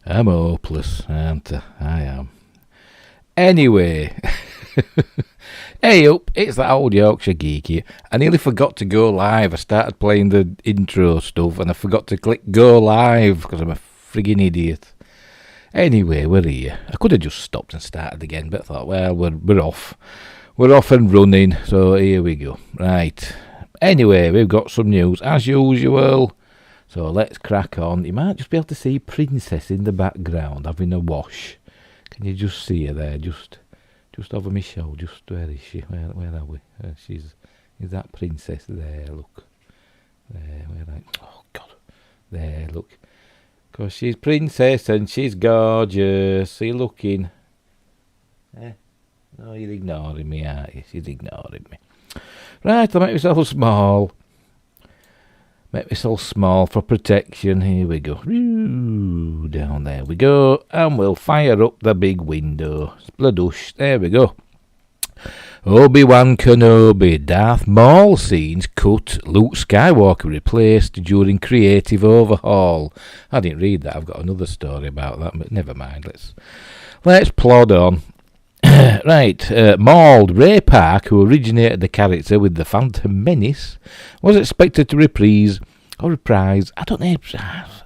I'm hopeless, aren't I am. Anyway, hey up, it's that old Yorkshire geek here. I nearly forgot to go live. I started playing the intro stuff and I forgot to click go live because I'm a friggin' idiot. Anyway, we're here. I could have just stopped and started again, but I thought, well, we're off. We're off and running, so here we go. Right. Anyway, we've got some news as usual. So let's crack on. You might just be able to see Princess in the background having a wash. Can you just see her there? Just over my show. Just where is she? Where are we? Is that Princess there? Look. There. Oh God. There. Look. Because she's Princess and she's gorgeous. Are you looking? No, you're ignoring me, aren't you? She's ignoring me. Right, I'll make myself small. Make myself small for protection. Here we go. Ooh, down there we go. And we'll fire up the big window. Spladush. There we go. Obi-Wan Kenobi. Darth Maul scenes cut. Luke Skywalker replaced during creative overhaul. I didn't read that. I've got another story about that, but never mind. Let's plod on. Right, Mauled Ray Park, who originated the character with the Phantom Menace, was expected to reprise. I don't know.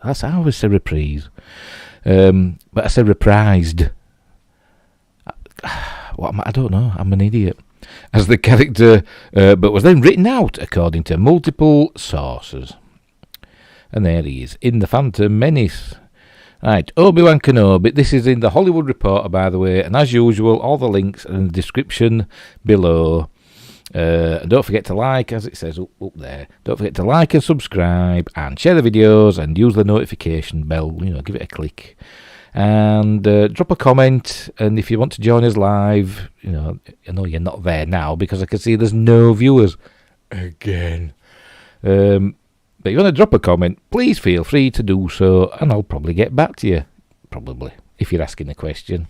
That's how I always say reprise, but I said reprised. I don't know. I'm an idiot. As the character, but was then written out according to multiple sources. And there he is in the Phantom Menace. Right, Obi-Wan Kenobi. This is in the Hollywood Reporter, by the way, and as usual, all the links are in the description below. And don't forget to like, as it says up there. Don't forget to like and subscribe, and share the videos, and use the notification bell. Give it a click, and drop a comment. And if you want to join us live, I know you're not there now because I can see there's no viewers again. But if you want to drop a comment, please feel free to do so, and I'll probably get back to you. Probably, if you're asking a question.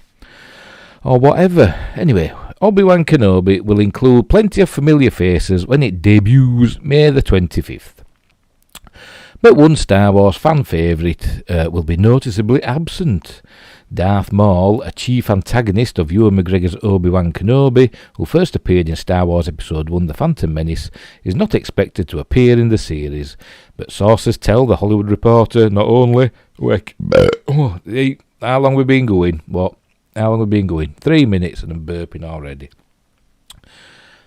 Or whatever. Anyway, Obi-Wan Kenobi will include plenty of familiar faces when it debuts May the 25th. But one Star Wars fan favourite will be noticeably absent. Darth Maul, a chief antagonist of Ewan McGregor's Obi-Wan Kenobi, who first appeared in Star Wars Episode 1 The Phantom Menace, is not expected to appear in the series, but sources tell the Hollywood Reporter not only... how long we've been going? What? How long we've been going? 3 minutes and I'm burping already.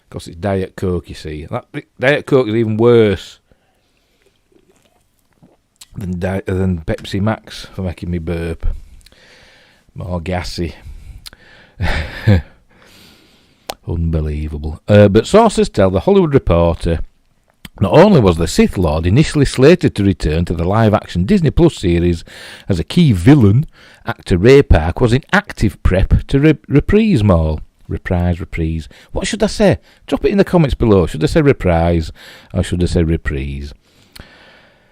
Because it's Diet Coke, you see. Diet Coke is even worse than Pepsi Max for making me burp. More gassy. Unbelievable. But sources tell the Hollywood Reporter not only was the Sith Lord initially slated to return to the live-action Disney Plus series as a key villain, actor Ray Park was in active prep to reprise Maul. Reprise. What should I say? Drop it in the comments below. Should I say reprise or should I say reprise?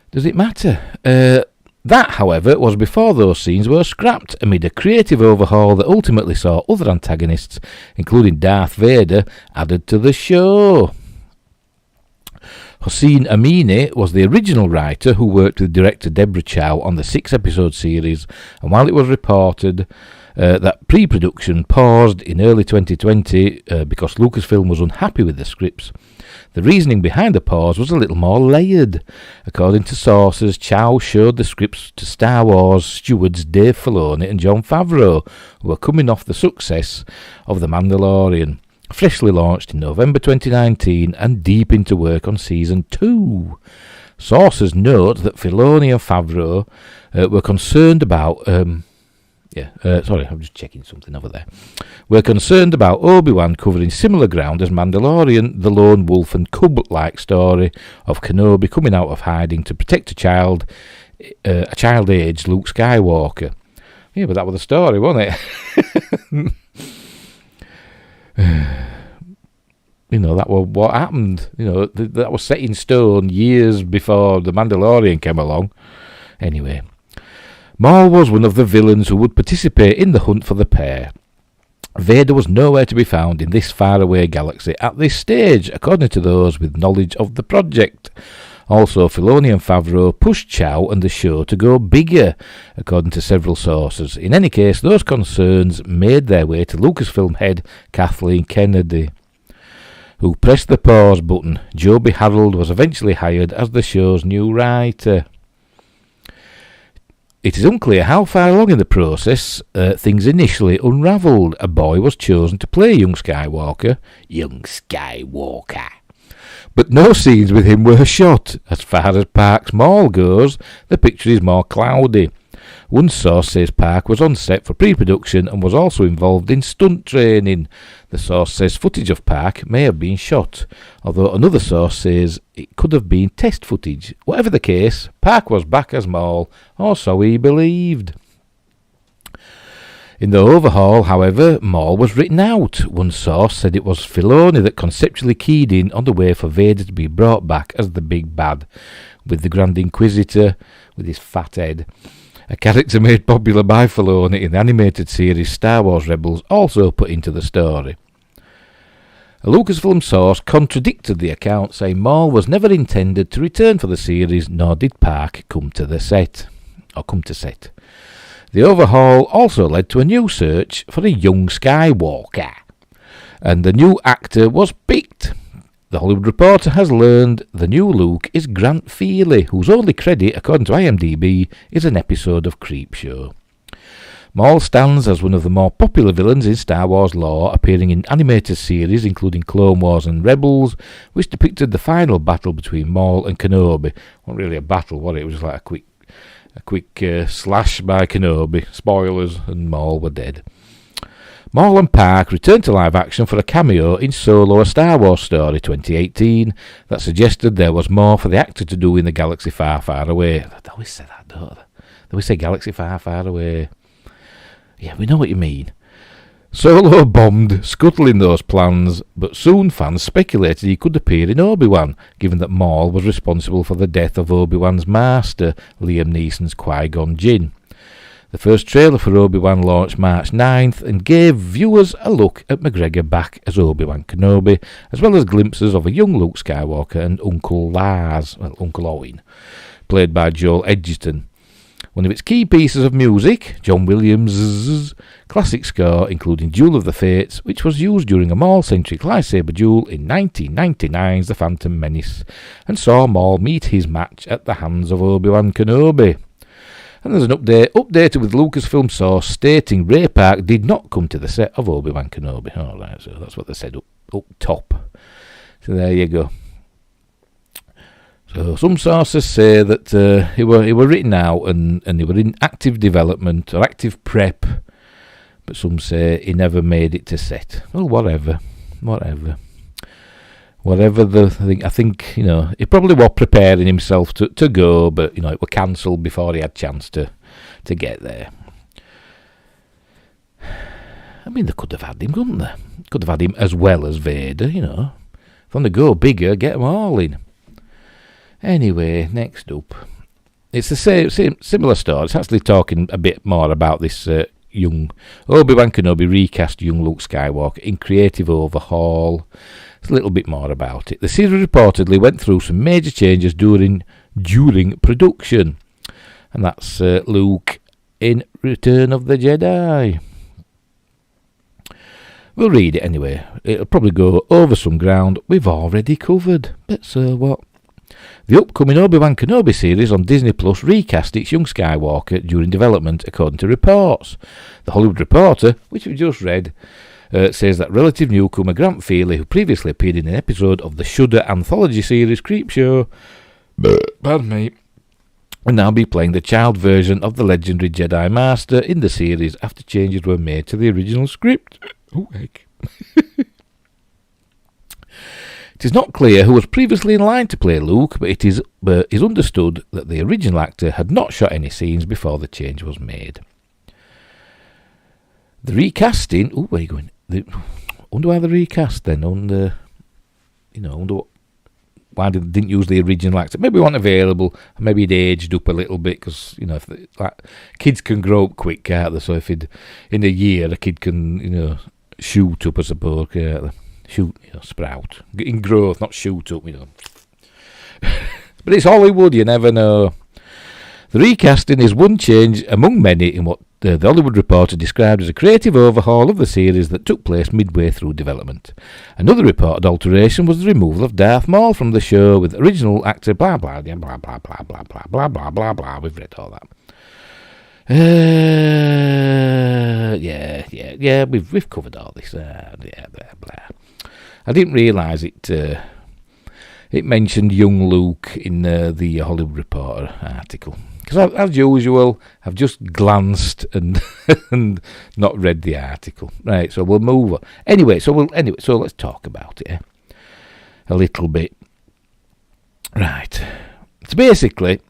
Does it matter? That, however, was before those scenes were scrapped amid a creative overhaul that ultimately saw other antagonists, including Darth Vader, added to the show. Hossein Amini was the original writer who worked with director Deborah Chow on the 6-episode series, and while it was reported that pre-production paused in early 2020 because Lucasfilm was unhappy with the scripts, the reasoning behind the pause was a little more layered. According to sources, Chow showed the scripts to Star Wars stewards Dave Filoni and Jon Favreau, who were coming off the success of The Mandalorian, freshly launched in November 2019 and deep into work on Season 2. Sources note that Filoni and Favreau were concerned about... sorry, I'm just checking something over there. We're concerned about Obi-Wan covering similar ground as Mandalorian, the lone wolf and cub-like story of Kenobi coming out of hiding to protect a child-aged Luke Skywalker. Yeah, but that was the story, wasn't it? That was what happened. That was set in stone years before The Mandalorian came along. Anyway, Maul was one of the villains who would participate in the hunt for the pair. Vader was nowhere to be found in this faraway galaxy at this stage, according to those with knowledge of the project. Also, Filoni and Favreau pushed Chow and the show to go bigger, according to several sources. In any case, those concerns made their way to Lucasfilm head Kathleen Kennedy, who pressed the pause button. Joby Harold was eventually hired as the show's new writer. It is unclear how far along in the process things initially unravelled. A boy was chosen to play young Skywalker. But no scenes with him were shot. As far as Park's Mall goes, the picture is more cloudy. One source says Park was on set for pre-production and was also involved in stunt training. The source says footage of Park may have been shot, although another source says it could have been test footage. Whatever the case, Park was back as Maul, or so he believed. In the overhaul, however, Maul was written out. One source said it was Filoni that conceptually keyed in on the way for Vader to be brought back as the big bad, with the Grand Inquisitor with his fat head. A character made popular by Filoni in the animated series Star Wars Rebels, also put into the story. A Lucasfilm source contradicted the account, saying Maul was never intended to return for the series, nor did Park come to set. The overhaul also led to a new search for a young Skywalker, and the new actor was picked. The Hollywood Reporter has learned the new Luke is Grant Feely, whose only credit, according to IMDb, is an episode of Creepshow. Maul stands as one of the more popular villains in Star Wars lore, appearing in animated series including Clone Wars and Rebels, which depicted the final battle between Maul and Kenobi. Not really a battle, was it? It was like a quick slash by Kenobi. Spoilers, and Maul were dead. Maul and Park returned to live action for a cameo in Solo: A Star Wars Story 2018 that suggested there was more for the actor to do in the galaxy far, far away. They always say that, don't they? They always say galaxy far, far away. Yeah, we know what you mean. Solo bombed, scuttling those plans, but soon fans speculated he could appear in Obi-Wan, given that Maul was responsible for the death of Obi-Wan's master, Liam Neeson's Qui-Gon Jinn. The first trailer for Obi-Wan launched March 9th and gave viewers a look at McGregor back as Obi-Wan Kenobi, as well as glimpses of a young Luke Skywalker and Uncle Owen, played by Joel Edgerton. One of its key pieces of music, John Williams' classic score, including Duel of the Fates, which was used during a Maul-centric lightsaber duel in 1999's The Phantom Menace, and saw Maul meet his match at the hands of Obi-Wan Kenobi. And there's an updated with Lucasfilm source stating Ray Park did not come to the set of Obi-Wan Kenobi. Alright, so that's what they said up top. So there you go. So some sources say that he were written out and they were in active development or active prep, but some say he never made it to set. Well, whatever. I think he probably was preparing himself to go, but it was cancelled before he had a chance to get there. I mean, they could have had him, couldn't they? Could have had him as well as Vader, If they want to go bigger, get them all in. Anyway, next up. It's the same similar story. It's actually talking a bit more about this young Obi-Wan Kenobi recast young Luke Skywalker in creative overhaul. A little bit more about it. The series reportedly went through some major changes during production, and that's Luke in Return of the Jedi. We'll read it anyway. It'll probably go over some ground we've already covered, but so what? The upcoming Obi-Wan Kenobi series on Disney Plus recast its young Skywalker during development, according to reports. The Hollywood Reporter, which we just read, says that relative newcomer Grant Feely, who previously appeared in an episode of the Shudder anthology series Creepshow, will now be playing the child version of the legendary Jedi Master in the series after changes were made to the original script. Oh, heck. It is not clear who was previously in line to play Luke, but it is understood that the original actor had not shot any scenes before the change was made. The recasting... Oh, where are you going? Wonder why the recast then? Why they didn't use the original actor? Maybe one available, maybe it aged up a little bit, because kids can grow up quick, can't they? So if in a year a kid can shoot up, I suppose, can't they? Shoot, sprout in growth, not shoot up, But it's Hollywood, you never know. The recasting is one change among many in what the Hollywood Reporter described as a creative overhaul of the series that took place midway through development. Another reported alteration was the removal of Darth Maul from the show, with original actor blah blah blah blah blah blah blah blah blah blah blah blah. We've read all that. We've covered all this. Blah blah. I didn't realise it. It mentioned young Luke in the Hollywood Reporter article. Because as usual, I've just glanced and and not read the article. Right, so we'll move on. Anyway, so let's talk about it a little bit. Right. So basically,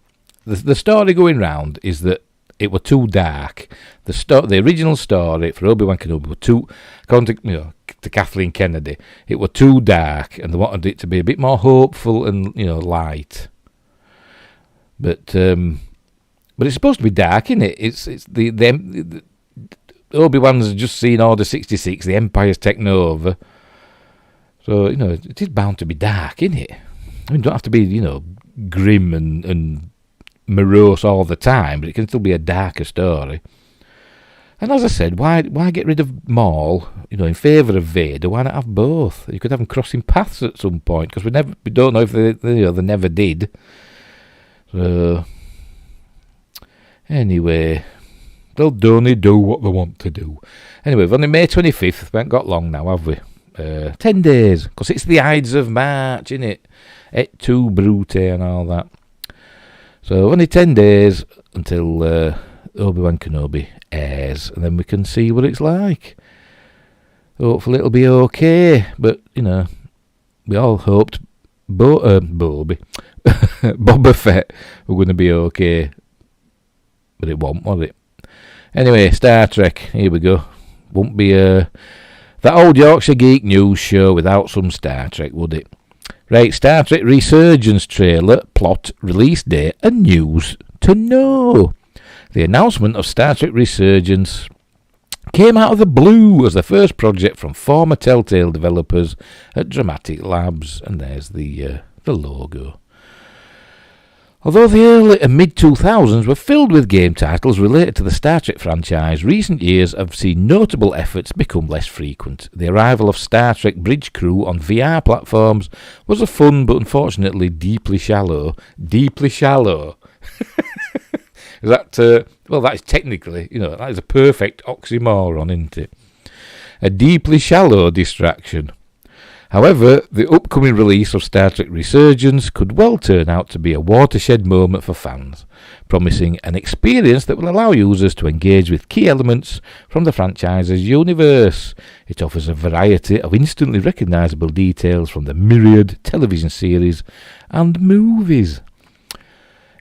the story going round is that it were too dark. The original story for Obi-Wan Kenobi were too, according to Kathleen Kennedy, it were too dark, and they wanted it to be a bit more hopeful and light. But it's supposed to be dark, isn't it? It's the Obi-Wan's just seen Order 66, the Empire's taken over. So, it is bound to be dark, isn't it? I mean, it don't have to be, grim and morose all the time, but it can still be a darker story. And as I said, why get rid of Maul, in favour of Vader? Why not have both? You could have them crossing paths at some point, because we don't know if they never did. So anyway, they'll only do what they want to do. Anyway, we've only May 25th. We haven't got long now, have we? 10 days, because it's the Ides of March, innit? Et tu, Brute, and all that. So only 10 days until Obi-Wan Kenobi airs, and then we can see what it's like. Hopefully it'll be okay, but, we all hoped Boba Fett were going to be okay, but it won't, was it? Anyway, Star Trek, here we go. Won't be that old Yorkshire Geek News show without some Star Trek, would it? Right, Star Trek Resurgence trailer, plot, release date, and news to know. The announcement of Star Trek Resurgence came out of the blue as the first project from former Telltale developers at Dramatic Labs, and there's the logo. Although the early and mid-2000s were filled with game titles related to the Star Trek franchise, recent years have seen notable efforts become less frequent. The arrival of Star Trek Bridge Crew on VR platforms was a fun but unfortunately deeply shallow. Deeply shallow. Is that, well, that is technically, that is a perfect oxymoron, isn't it? A deeply shallow distraction. However, the upcoming release of Star Trek Resurgence could well turn out to be a watershed moment for fans, promising an experience that will allow users to engage with key elements from the franchise's universe. It offers a variety of instantly recognisable details from the myriad television series and movies.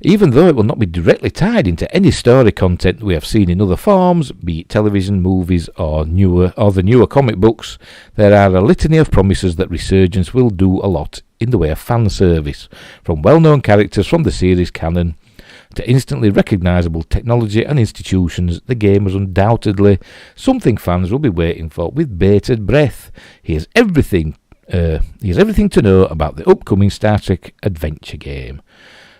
Even though it will not be directly tied into any story content we have seen in other forms, be it television, movies, or the newer comic books, there are a litany of promises that Resurgence will do a lot in the way of fan service, from well-known characters from the series canon to instantly recognisable technology and institutions. The game is undoubtedly something fans will be waiting for with bated breath. Here's everything to know about the upcoming Star Trek adventure game.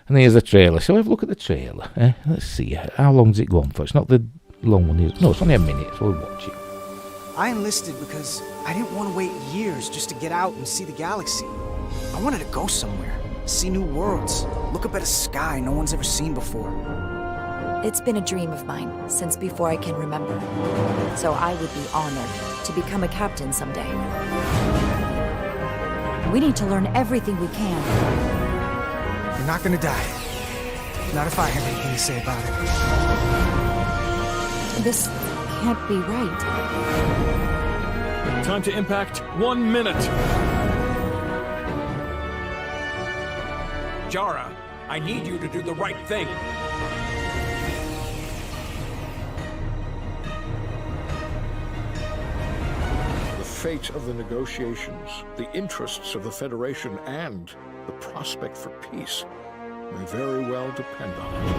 And here's the trailer. Shall we have a look at the trailer? Let's see. How long does it go on for? It's not the long one, is it? No, it's only a minute, so we'll watch it. I enlisted because I didn't want to wait years just to get out and see the galaxy. I wanted to go somewhere, see new worlds, look up at a sky no one's ever seen before. It's been a dream of mine since before I can remember. So I would be honored to become a captain someday. We need to learn everything we can. You're not gonna die. Not if I have anything to say about it. This can't be right. Time to impact 1 minute. Jara, I need you to do the right thing. The fate of the negotiations, the interests of the Federation, and the prospect for peace may very well depend on it.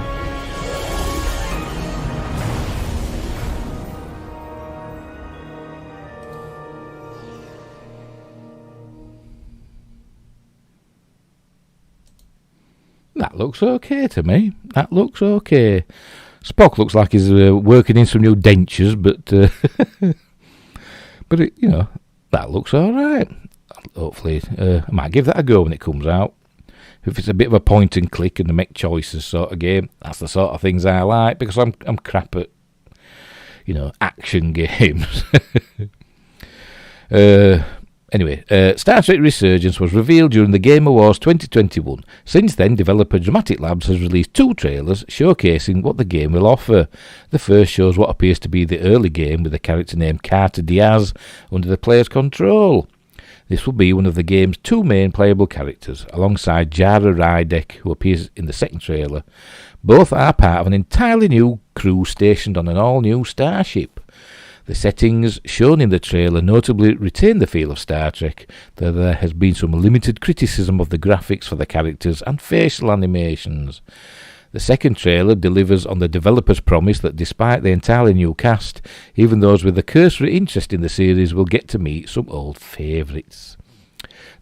That looks okay to me. That looks okay. Spock looks like he's working in some new dentures, but but that looks all right. Hopefully, I might give that a go when it comes out. If it's a bit of a point and click and a make choices sort of game, that's the sort of things I like, because I'm crap at action games. Anyway, Star Trek Resurgence was revealed during the Game Awards 2021. Since then, developer Dramatic Labs has released 2 trailers showcasing what the game will offer. The first shows what appears to be the early game with the character named Carter Diaz under the player's control. This will be one of the game's 2 main playable characters, alongside Jara Rydek, who appears in the second trailer. Both are part of an entirely new crew stationed on an all-new starship. The settings shown in the trailer notably retain the feel of Star Trek, though there has been some limited criticism of the graphics for the characters and facial animations. The second trailer delivers on the developer's promise that despite the entirely new cast, even those with a cursory interest in the series will get to meet some old favourites.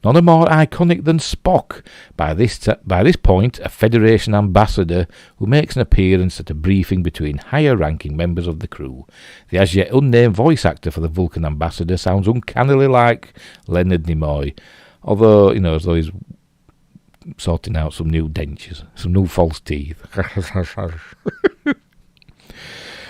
None are more iconic than Spock. By this point, a Federation ambassador who makes an appearance at a briefing between higher-ranking members of the crew. The as-yet unnamed voice actor for the Vulcan ambassador sounds uncannily like Leonard Nimoy, although, as though he's sorting out some new dentures, some new false teeth.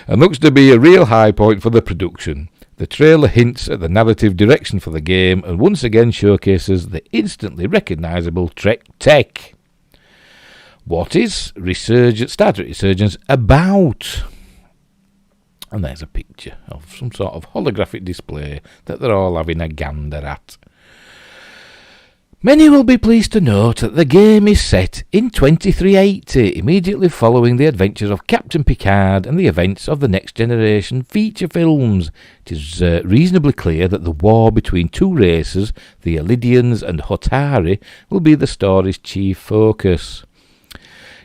And looks to be a real high point for the production. The trailer hints at the narrative direction for the game and once again showcases the instantly recognisable Trek tech. What is Star Trek Resurgence about? And there's a picture of some sort of holographic display that they're all having a gander at. Many will be pleased to note that the game is set in 2380, immediately following the adventures of Captain Picard and the events of the Next Generation feature films. It is reasonably clear that the war between 2 races, the Elidians and Hotari, will be the story's chief focus.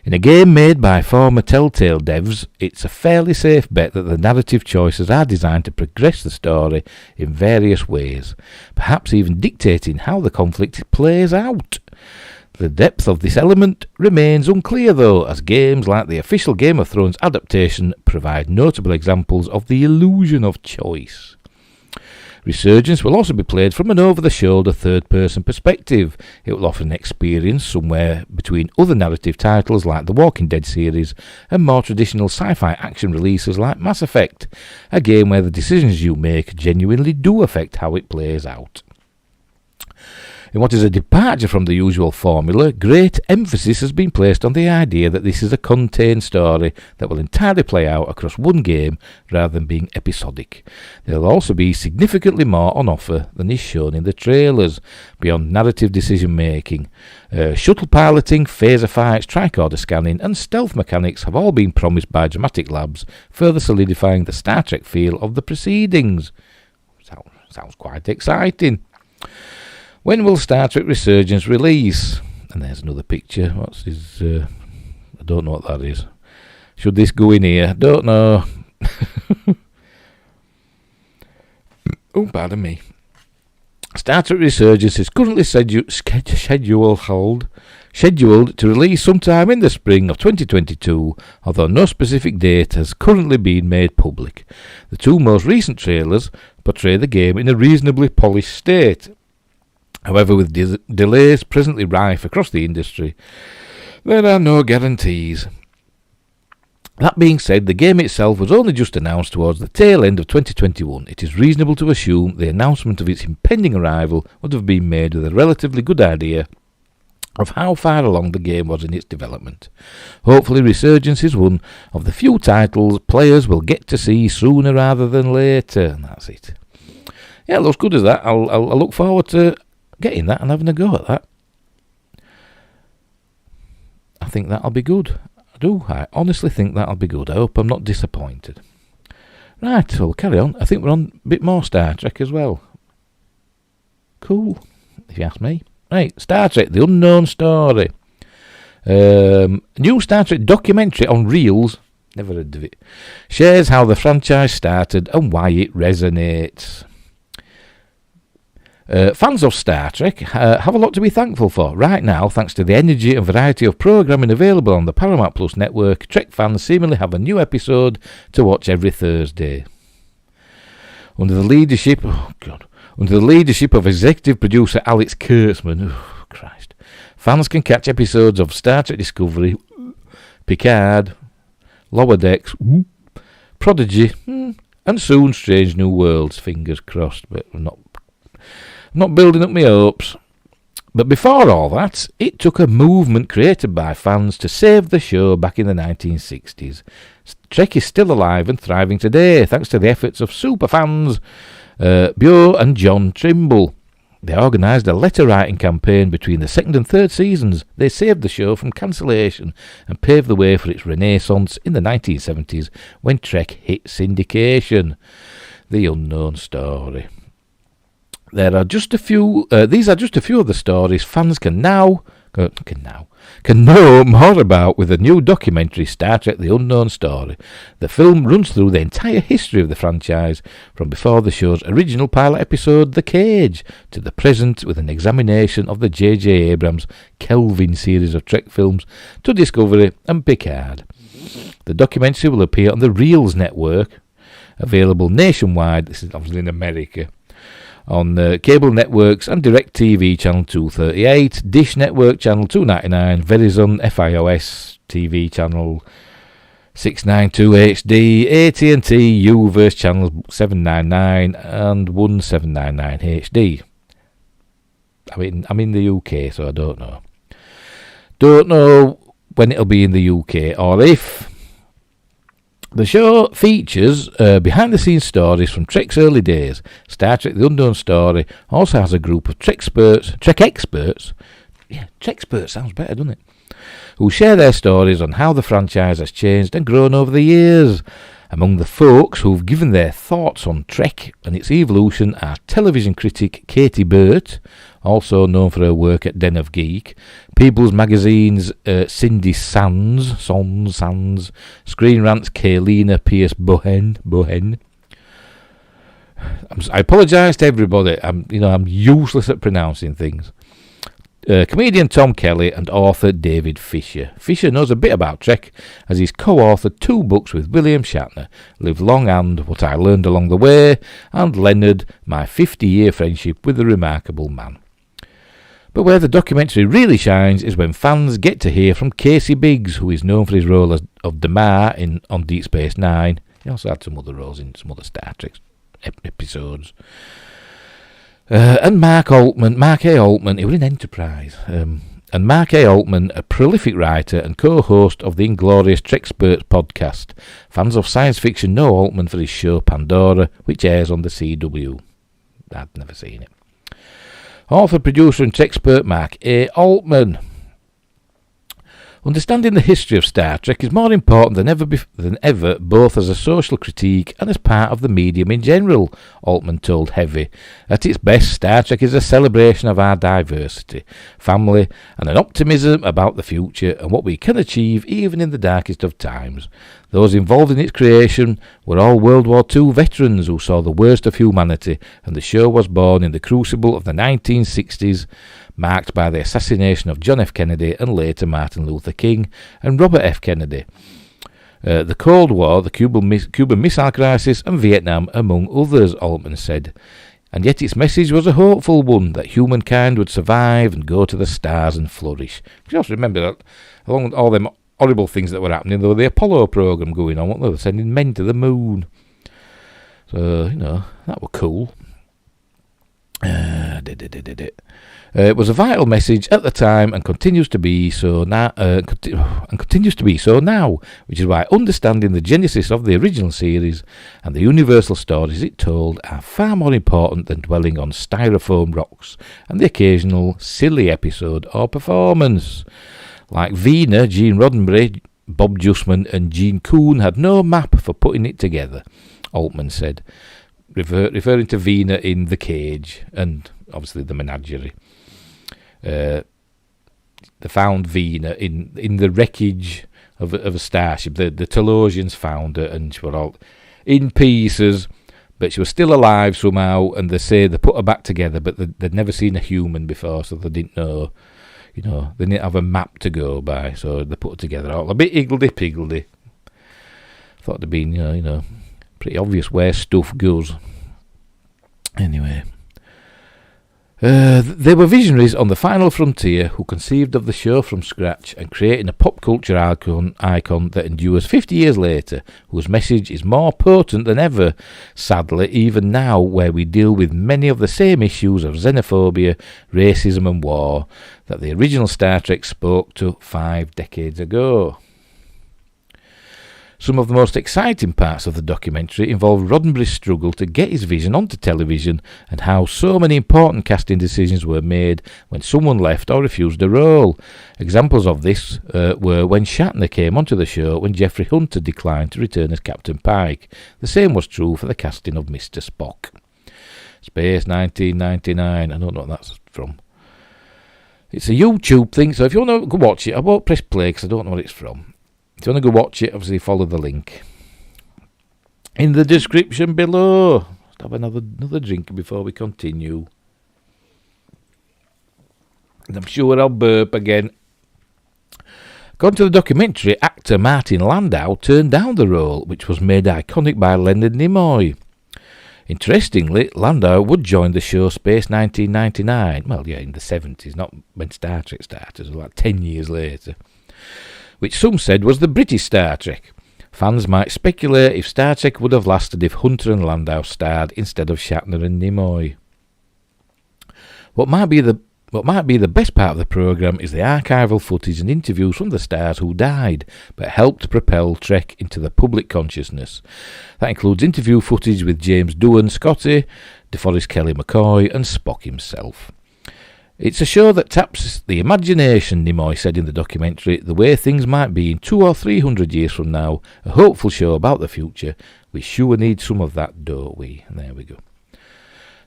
In a game made by former Telltale devs, it's a fairly safe bet that the narrative choices are designed to progress the story in various ways, perhaps even dictating how the conflict plays out. The depth of this element remains unclear though, as games like the official Game of Thrones adaptation provide notable examples of the illusion of choice. Resurgence will also be played from an over-the-shoulder third-person perspective. It will offer an experience somewhere between other narrative titles like the Walking Dead series and more traditional sci-fi action releases like Mass Effect, a game where the decisions you make genuinely do affect how it plays out. In what is a departure from the usual formula, great emphasis has been placed on the idea that this is a contained story that will entirely play out across one game rather than being episodic. There will also be significantly more on offer than is shown in the trailers, beyond narrative decision making. Shuttle piloting, phaser fights, tricorder scanning and stealth mechanics have all been promised by Dramatic Labs, further solidifying the Star Trek feel of the proceedings. Sounds quite exciting. When will Star Trek Resurgence release? And there's another picture. What's his... I don't know what that is. Should this go in here? Don't know. Oh, pardon me. Star Trek Resurgence is currently scheduled to release sometime in the spring of 2022, although no specific date has currently been made public. The 2 most recent trailers portray the game in a reasonably polished state. However, with delays presently rife across the industry, there are no guarantees. That being said, the game itself was only just announced towards the tail end of 2021. It is reasonable to assume the announcement of its impending arrival would have been made with a relatively good idea of how far along the game was in its development. Hopefully Resurgence is one of the few titles players will get to see sooner rather than later. And that's it. Yeah, it looks good as that. I'll look forward to getting that and having a go at that. I think that'll be good. I honestly think that'll be good. I hope I'm not disappointed. Right, so we'll carry on. I think we're on a bit more Star Trek as well. Cool, if you ask me. Right, Star Trek, The Unknown Story. New Star Trek documentary on Reels, never heard of it, shares how the franchise started and why it resonates. Fans of Star Trek have a lot to be thankful for. Right now, thanks to the energy and variety of programming available on the Paramount Plus network, Trek fans seemingly have a new episode to watch every Thursday. Under the leadership of executive producer Alex Kurtzman, fans can catch episodes of Star Trek Discovery, Picard, Lower Decks, Prodigy, and soon Strange New Worlds. Fingers crossed, but I'm not building up my hopes. But before all that, it took a movement created by fans to save the show back in the 1960s. Trek is still alive and thriving today, thanks to the efforts of superfans Beau and John Trimble. They organised a letter-writing campaign between the second and third seasons. They saved the show from cancellation and paved the way for its renaissance in the 1970s when Trek hit syndication. The Unknown Story. These are just a few of the stories fans can know more about with the new documentary Star Trek The Unknown Story. The film runs through the entire history of the franchise, from before the show's original pilot episode The Cage to the present, with an examination of the J.J. Abrams Kelvin series of Trek films to Discovery and Picard. The documentary will appear on the Reels network, available nationwide. This is obviously in America, on cable networks and DirecTV channel 238, Dish Network channel 299, Verizon FiOS TV channel 692 HD, AT&T Uverse channel 799 and 1799 HD. I'm in the UK, so I don't know. Don't know when it'll be in the UK or if. The show features behind-the-scenes stories from Trek's early days. Star Trek The Unknown Story also has a group of Trek experts, sounds better, doesn't it? Who share their stories on how the franchise has changed and grown over the years. Among the folks who've given their thoughts on Trek and its evolution are television critic Katie Burt, also known for her work at Den of Geek, People's Magazine's Cindy Sands, Screen Rant's Kaylina Pierce-Bohen. I apologise to everybody. I'm useless at pronouncing things. Comedian Tom Kelly and author David Fisher. Fisher knows a bit about Trek as he's co-authored 2 books with William Shatner, Live Long and What I Learned Along the Way, and Leonard, My 50-Year Friendship with the Remarkable Man. But where the documentary really shines is when fans get to hear from Casey Biggs, who is known for his role of Damar on Deep Space Nine. He also had some other roles in some other Star Trek episodes. And Mark A. Altman, he was in Enterprise. And Mark A. Altman, a prolific writer and co-host of the Inglorious Trexperts podcast. Fans of science fiction know Altman for his show Pandora, which airs on the CW. I'd never seen it. Author, producer and Trexpert Mark A. Altman. Understanding the history of Star Trek is more important than ever, both as a social critique and as part of the medium in general, Altman told Heavy. At its best, Star Trek is a celebration of our diversity, family, and an optimism about the future and what we can achieve even in the darkest of times. Those involved in its creation were all World War II veterans who saw the worst of humanity, and the show was born in the crucible of the 1960s, marked by the assassination of John F. Kennedy and later Martin Luther King and Robert F. Kennedy, the Cold War, the Cuban Missile Crisis and Vietnam, among others, Altman said. And yet its message was a hopeful one, that humankind would survive and go to the stars and flourish. You also remember that, along with all them horrible things that were happening, there was the Apollo program going on, weren't they? They were sending men to the moon. So, that were cool. It was a vital message at the time and continues to be so now. Which is why understanding the genesis of the original series and the universal stories it told are far more important than dwelling on styrofoam rocks and the occasional silly episode or performance. Like Vina, Gene Roddenberry, Bob Justman, and Gene Kuhn had no map for putting it together, Altman said, referring to Vina in The Cage and obviously the Menagerie. They found Vina in the wreckage of a starship. The Telosians found her, and she was all in pieces, but she was still alive somehow, and they say they put her back together, but they'd never seen a human before, so they didn't know, they didn't have a map to go by, so they put her together. All a bit higgledy-piggledy. Thought it'd been, pretty obvious where stuff goes. Anyway. They were visionaries on the final frontier who conceived of the show from scratch and creating a pop culture icon that endures 50 years later, whose message is more potent than ever, sadly, even now, where we deal with many of the same issues of xenophobia, racism and war that the original Star Trek spoke to 5 decades ago. Some of the most exciting parts of the documentary involve Roddenberry's struggle to get his vision onto television and how so many important casting decisions were made when someone left or refused a role. Examples of this were when Shatner came onto the show when Jeffrey Hunter declined to return as Captain Pike. The same was true for the casting of Mr. Spock. Space 1999. I don't know what that's from. It's a YouTube thing, so if you want to go watch it, I won't press play because I don't know what it's from. If you want to go watch it, obviously follow the link in the description below. Let's have another drink before we continue. And I'm sure I'll burp again. According to the documentary, actor Martin Landau turned down the role, which was made iconic by Leonard Nimoy. Interestingly, Landau would join the show Space 1999. Well, yeah, in the 70s, not when Star Trek started, it was like 10 years later. Which some said was the British Star Trek. Fans might speculate if Star Trek would have lasted if Hunter and Landau starred instead of Shatner and Nimoy. What might be the best part of the programme is the archival footage and interviews from the stars who died, but helped propel Trek into the public consciousness. That includes interview footage with James Doohan Scotty, DeForest Kelly McCoy and Spock himself. It's a show that taps the imagination, Nimoy said in the documentary, the way things might be in 200 or 300 years from now, a hopeful show about the future. We sure need some of that, don't we? And there we go.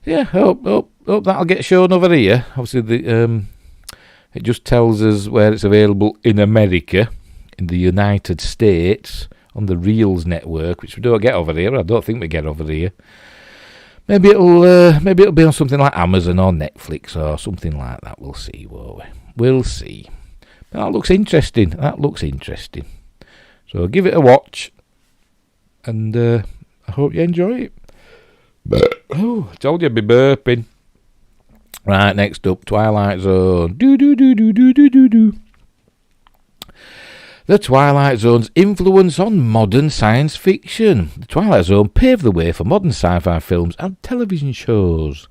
Yeah, hope that'll get shown over here. Obviously, it just tells us where it's available in America, in the United States, on the Reels network, which we don't get over here. I don't think we get over here. Maybe it'll be on something like Amazon or Netflix or something like that. We'll see, won't we? We'll see. But that looks interesting. So give it a watch, and I hope you enjoy it. Oh, I told you I'd be burping. Right, next up, Twilight Zone. Do. The Twilight Zone's influence on modern science fiction. The Twilight Zone paved the way for modern sci-fi films and television shows.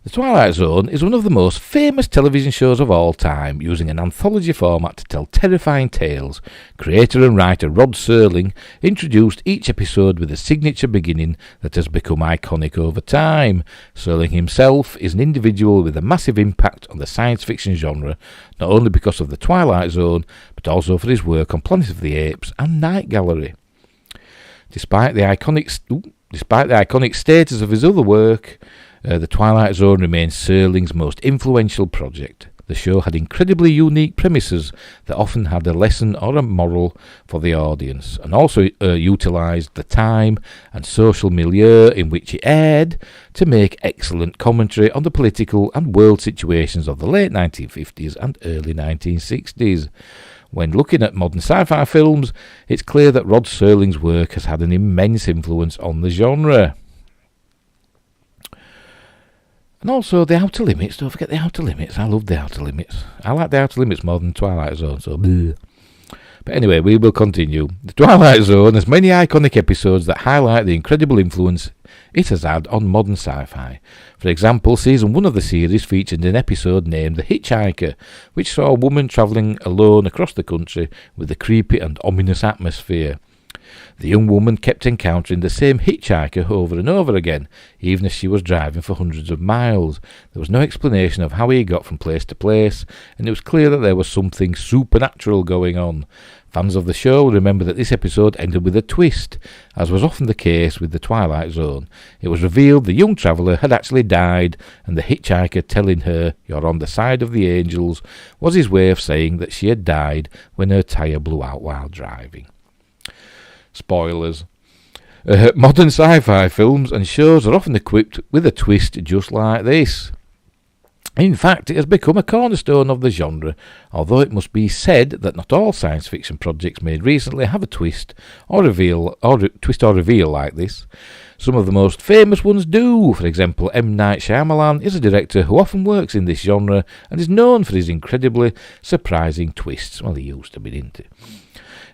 The Twilight Zone is one of the most famous television shows of all time, using an anthology format to tell terrifying tales. Creator and writer Rod Serling introduced each episode with a signature beginning that has become iconic over time. Serling himself is an individual with a massive impact on the science fiction genre, not only because of the Twilight Zone, but also for his work on Planet of the Apes and Night Gallery. Despite the iconic status of his other work, The Twilight Zone remains Serling's most influential project. The show had incredibly unique premises that often had a lesson or a moral for the audience, and also utilised the time and social milieu in which it aired to make excellent commentary on the political and world situations of the late 1950s and early 1960s. When looking at modern sci-fi films, it's clear that Rod Serling's work has had an immense influence on the genre. And also The Outer Limits. Don't forget The Outer Limits. I love The Outer Limits. I like The Outer Limits more than Twilight Zone, so bleh. But anyway, we will continue. The Twilight Zone has many iconic episodes that highlight the incredible influence it has had on modern sci-fi. For example, season 1 of the series featured an episode named The Hitchhiker, which saw a woman travelling alone across the country with a creepy and ominous atmosphere. The young woman kept encountering the same hitchhiker over and over again, even as she was driving for hundreds of miles. There was no explanation of how he got from place to place, and it was clear that there was something supernatural going on. Fans of the show will remember that this episode ended with a twist, as was often the case with The Twilight Zone. It was revealed the young traveller had actually died, and the hitchhiker telling her, "You're on the side of the angels," was his way of saying that she had died when her tyre blew out while driving. Spoilers. Modern sci-fi films and shows are often equipped with a twist just like this. In fact, it has become a cornerstone of the genre, although it must be said that not all science fiction projects made recently have a twist or reveal like this. Some of the most famous ones do. For example, M. Night Shyamalan is a director who often works in this genre and is known for his incredibly surprising twists. Well, he used to be, didn't he?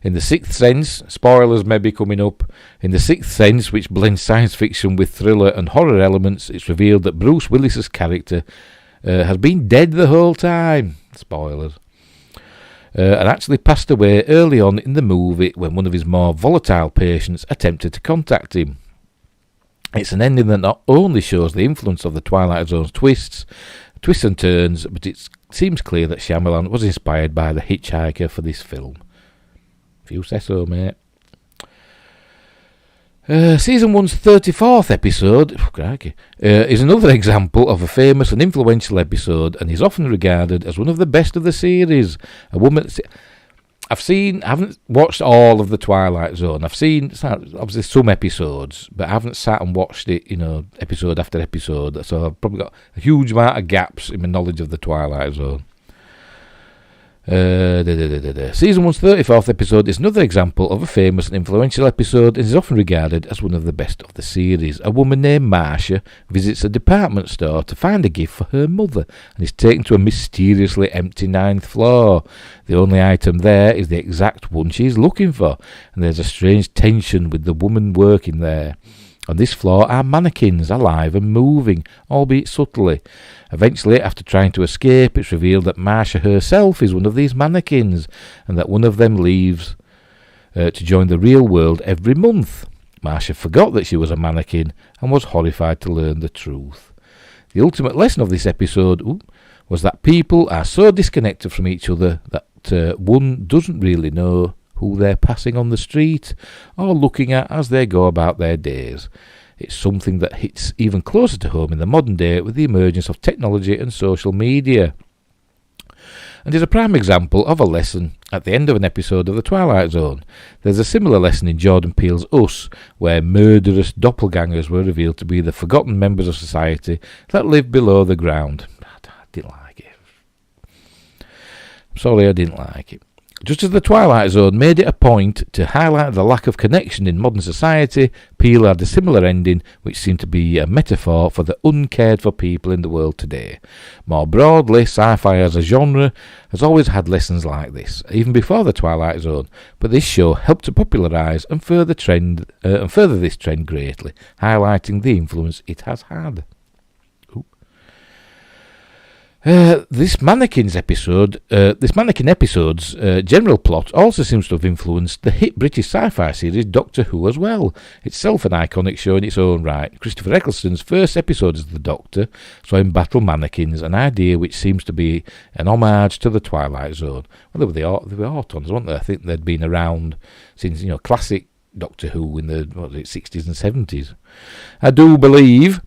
In The Sixth Sense, spoilers may be coming up, in The Sixth Sense, which blends science fiction with thriller and horror elements, it's revealed that Bruce Willis's character has been dead the whole time. Spoilers. And actually passed away early on in the movie when one of his more volatile patients attempted to contact him. It's an ending that not only shows the influence of the Twilight Zone's twists and turns, but it seems clear that Shyamalan was inspired by The Hitchhiker for this film. If you say so, mate. Season 1's 34th episode is another example of a famous and influential episode, and is often regarded as one of the best of the series. I haven't watched all of the Twilight Zone. I've seen obviously some episodes, but I haven't sat and watched it, episode after episode. So I've probably got a huge amount of gaps in my knowledge of the Twilight Zone. Season 1's 34th episode is another example of a famous and influential episode and is often regarded as one of the best of the series. A woman named Marcia visits a department store to find a gift for her mother and is taken to a mysteriously empty 9th floor. The only item there is the exact one she's looking for, and there's a strange tension with the woman working there. On this floor are mannequins, alive and moving, albeit subtly. Eventually, after trying to escape, it's revealed that Marcia herself is one of these mannequins, and that one of them leaves to join the real world every month. Marcia forgot that she was a mannequin, and was horrified to learn the truth. The ultimate lesson of this episode was that people are so disconnected from each other that one doesn't really know who they're passing on the street or looking at as they go about their days. It's something that hits even closer to home in the modern day with the emergence of technology and social media, and is a prime example of a lesson at the end of an episode of The Twilight Zone. There's a similar lesson in Jordan Peele's Us, where murderous doppelgangers were revealed to be the forgotten members of society that live below the ground. I didn't like it. Sorry, I didn't like it. Just as The Twilight Zone made it a point to highlight the lack of connection in modern society, Peele had a similar ending which seemed to be a metaphor for the uncared-for people in the world today. More broadly, sci-fi as a genre has always had lessons like this, even before The Twilight Zone, but this show helped to popularise and further this trend greatly, highlighting the influence it has had. This mannequin episode's general plot also seems to have influenced the hit British sci-fi series Doctor Who as well, itself an iconic show in its own right. Christopher Eccleston's first episode as the Doctor saw him battle mannequins, an idea which seems to be an homage to the Twilight Zone. Well, they were Autons, weren't they? I think they'd been around since classic Doctor Who in the 60s and 70s. I do believe.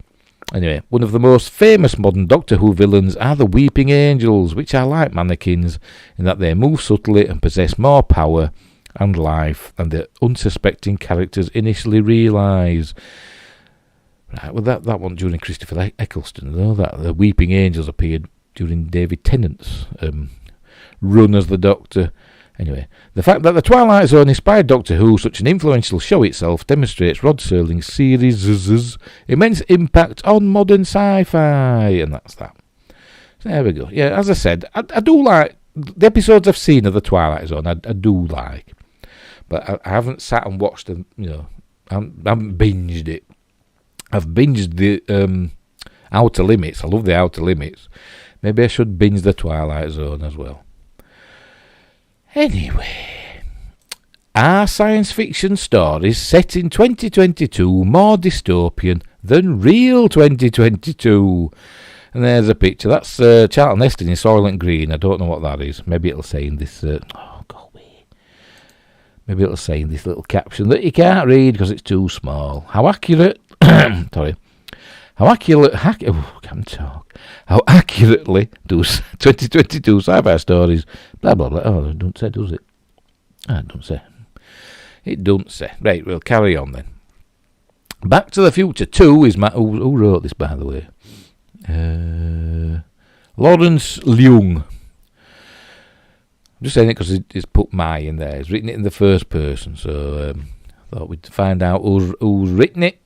Anyway, one of the most famous modern Doctor Who villains are the Weeping Angels, which are like mannequins in that they move subtly and possess more power and life than the unsuspecting characters initially realise. Right, well, that one during Christopher Eccleston, though, that the Weeping Angels appeared during David Tennant's run as the Doctor. Anyway, the fact that The Twilight Zone inspired Doctor Who, such an influential show itself, demonstrates Rod Serling's series' immense impact on modern sci-fi, and that's that. So there we go. Yeah, as I said, I do like the episodes I've seen of The Twilight Zone. I do like, but I haven't sat and watched them. I haven't binged it. I've binged the Outer Limits. I love the Outer Limits. Maybe I should binge The Twilight Zone as well. Anyway, are science fiction stories set in 2022 more dystopian than real 2022? And there's a picture. That's Charlton Heston in Soylent Green. I don't know what that is. Maybe it'll say in this... Maybe it'll say in this little caption that you can't read because it's too small. How accurate... Sorry. How accurately do 2022 sci-fi stories... Blah, blah, blah. Oh, it don't say, does it? It don't say. It don't say. Right, we'll carry on then. Back to the Future 2 is my... Who wrote this, by the way? Lawrence Leung. I'm just saying it because it's put my in there. He's written it in the first person, so thought we'd find out who's written it.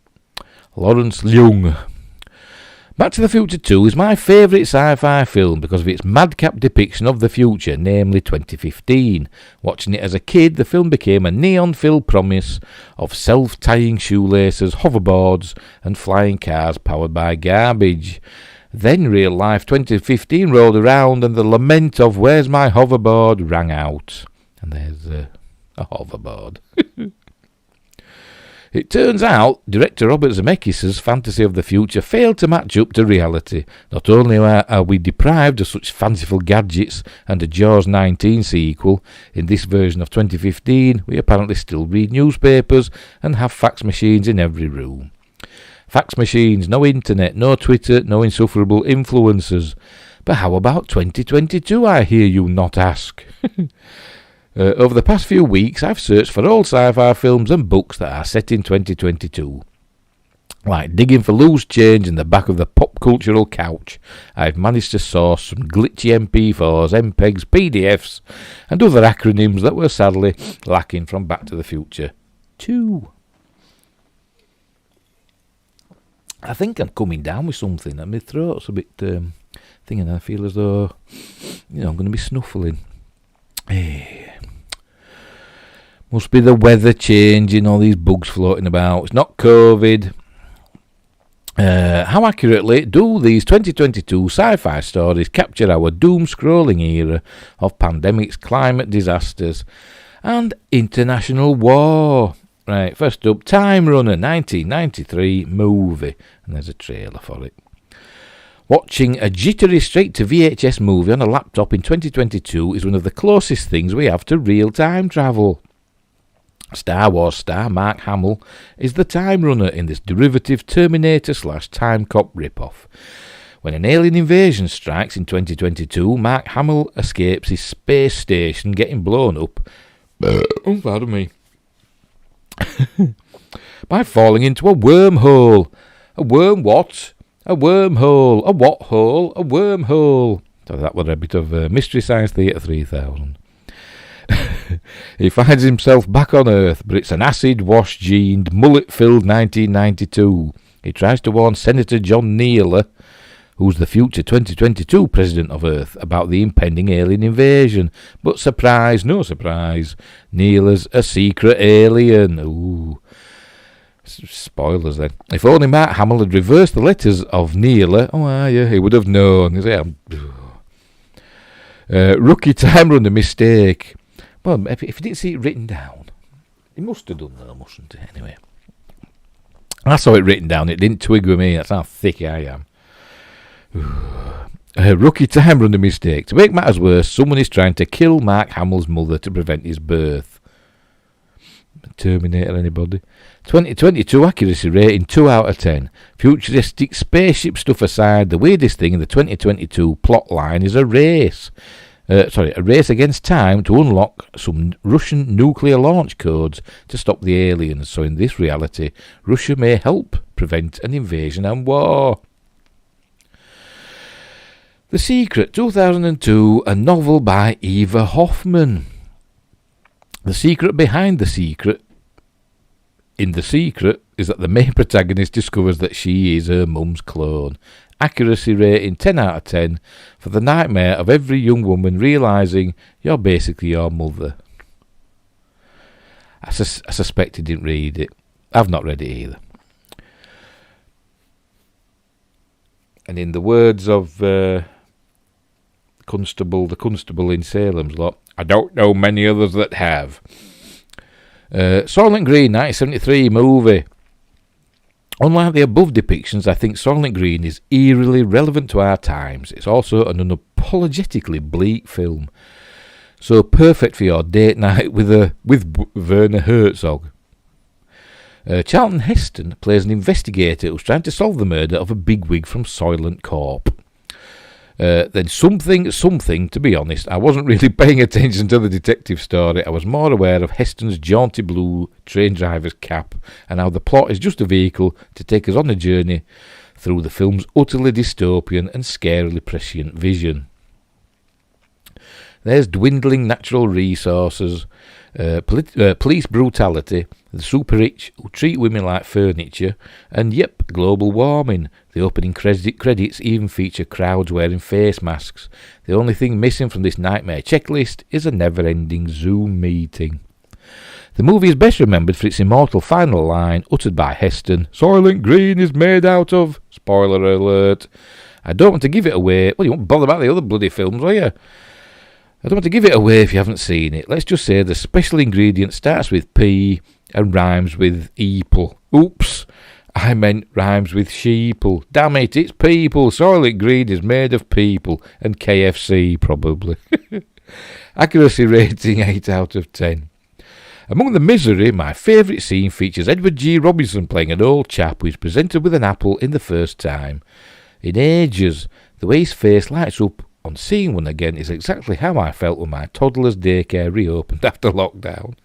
Lawrence Leung. Back to the Future 2 is my favourite sci-fi film because of its madcap depiction of the future, namely 2015. Watching it as a kid, the film became a neon-filled promise of self-tying shoelaces, hoverboards and flying cars powered by garbage. Then real-life 2015 rolled around and the lament of "Where's my hoverboard?" rang out. And there's a hoverboard. It turns out director Robert Zemeckis' fantasy of the future failed to match up to reality. Not only are we deprived of such fanciful gadgets and a Jaws 19 sequel, in this version of 2015 we apparently still read newspapers and have fax machines in every room. Fax machines, no internet, no Twitter, no insufferable influencers. But how about 2022, I hear you not ask? Over the past few weeks, I've searched for old sci-fi films and books that are set in 2022. Like digging for loose change in the back of the pop cultural couch, I've managed to source some glitchy MP4s, MPEGs, PDFs, and other acronyms that were sadly lacking from Back to the Future 2. I think I'm coming down with something, and my throat's a bit thinking. I feel as though, I'm going to be snuffling. Hey. Must be the weather changing, all these bugs floating about. It's not COVID. How accurately do these 2022 sci-fi stories capture our doom-scrolling era of pandemics, climate disasters, and international war? Right, first up, Time Runner 1993 movie. And there's a trailer for it. Watching a jittery straight-to-VHS movie on a laptop in 2022 is one of the closest things we have to real-time travel. Star Wars star Mark Hamill is the Time Runner in this derivative Terminator/Time Cop rip-off. When an alien invasion strikes in 2022, Mark Hamill escapes his space station getting blown up pardon me, by falling into a wormhole. A worm what? A wormhole. A what hole? A wormhole. So that was a bit of Mystery Science Theatre 3000. He finds himself back on Earth, but it's an acid-wash-gened, mullet-filled 1992. He tries to warn Senator John Neal, who's the future 2022 President of Earth, about the impending alien invasion. But surprise, no surprise, Neal's a secret alien. Ooh. Spoilers then. If only Mark Hamill had reversed the letters of Neal, he would have known. Rookie Time Runner mistake. Well, if he didn't see it written down, he must have done though, mustn't he? Anyway, I saw it written down. It didn't twig with me. That's how thick I am. Rookie Time Runner mistake. To make matters worse, someone is trying to kill Mark Hamill's mother to prevent his birth. Terminator, anybody? 2022 accuracy rating 2 out of 10. Futuristic spaceship stuff aside, the weirdest thing in the 2022 plot line is a race. A race against time to unlock some Russian nuclear launch codes to stop the aliens. So in this reality, Russia may help prevent an invasion and war. The Secret, 2002, a novel by Eva Hoffman. The secret behind the secret, in The Secret, is that the main protagonist discovers that she is her mum's clone. Accuracy rating 10 out of 10 for the nightmare of every young woman realising you're basically your mother. I suspect he didn't read it. I've not read it either. And in the words of the constable in Salem's Lot, I don't know many others that have. Soylent Green 1973 movie. Unlike the above depictions, I think Soylent Green is eerily relevant to our times. It's also an unapologetically bleak film. So perfect for your date night with Werner Herzog. Charlton Heston plays an investigator who's trying to solve the murder of a bigwig from Soylent Corp. Then something, to be honest, I wasn't really paying attention to the detective story. I was more aware of Heston's jaunty blue train driver's cap and how the plot is just a vehicle to take us on a journey through the film's utterly dystopian and scarily prescient vision. There's dwindling natural resources, police brutality, the super rich who treat women like furniture, and yep, global warming. The opening credits even feature crowds wearing face masks. The only thing missing from this nightmare checklist is a never-ending Zoom meeting. The movie is best remembered for its immortal final line, uttered by Heston, "Soylent Green is made out of..." Spoiler alert. I don't want to give it away. Well, you won't bother about the other bloody films, will you? I don't want to give it away if you haven't seen it. Let's just say the special ingredient starts with P and rhymes with eeple. Oops, I meant rhymes with sheeple. Damn it, it's people. Soylent Green is made of people. And KFC, probably. Accuracy rating 8 out of 10. Among the misery, my favourite scene features Edward G. Robinson playing an old chap who is presented with an apple in the first time. In ages, the way his face lights up on seeing one again is exactly how I felt when my toddler's daycare reopened after lockdown.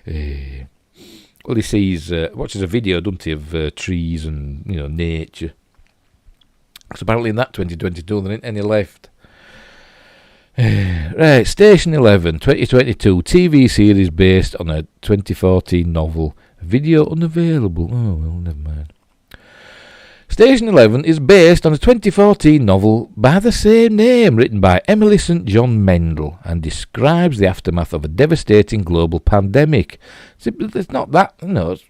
Well, he sees, watches a video, doesn't he, of trees and, nature. Because apparently in that 2022 there ain't any left. Right, Station 11, 2022, TV series based on a 2014 novel. Video unavailable. Oh, well, never mind. Station 11 is based on a 2014 novel by the same name, written by Emily St. John Mendel, and describes the aftermath of a devastating global pandemic. It's not that, it's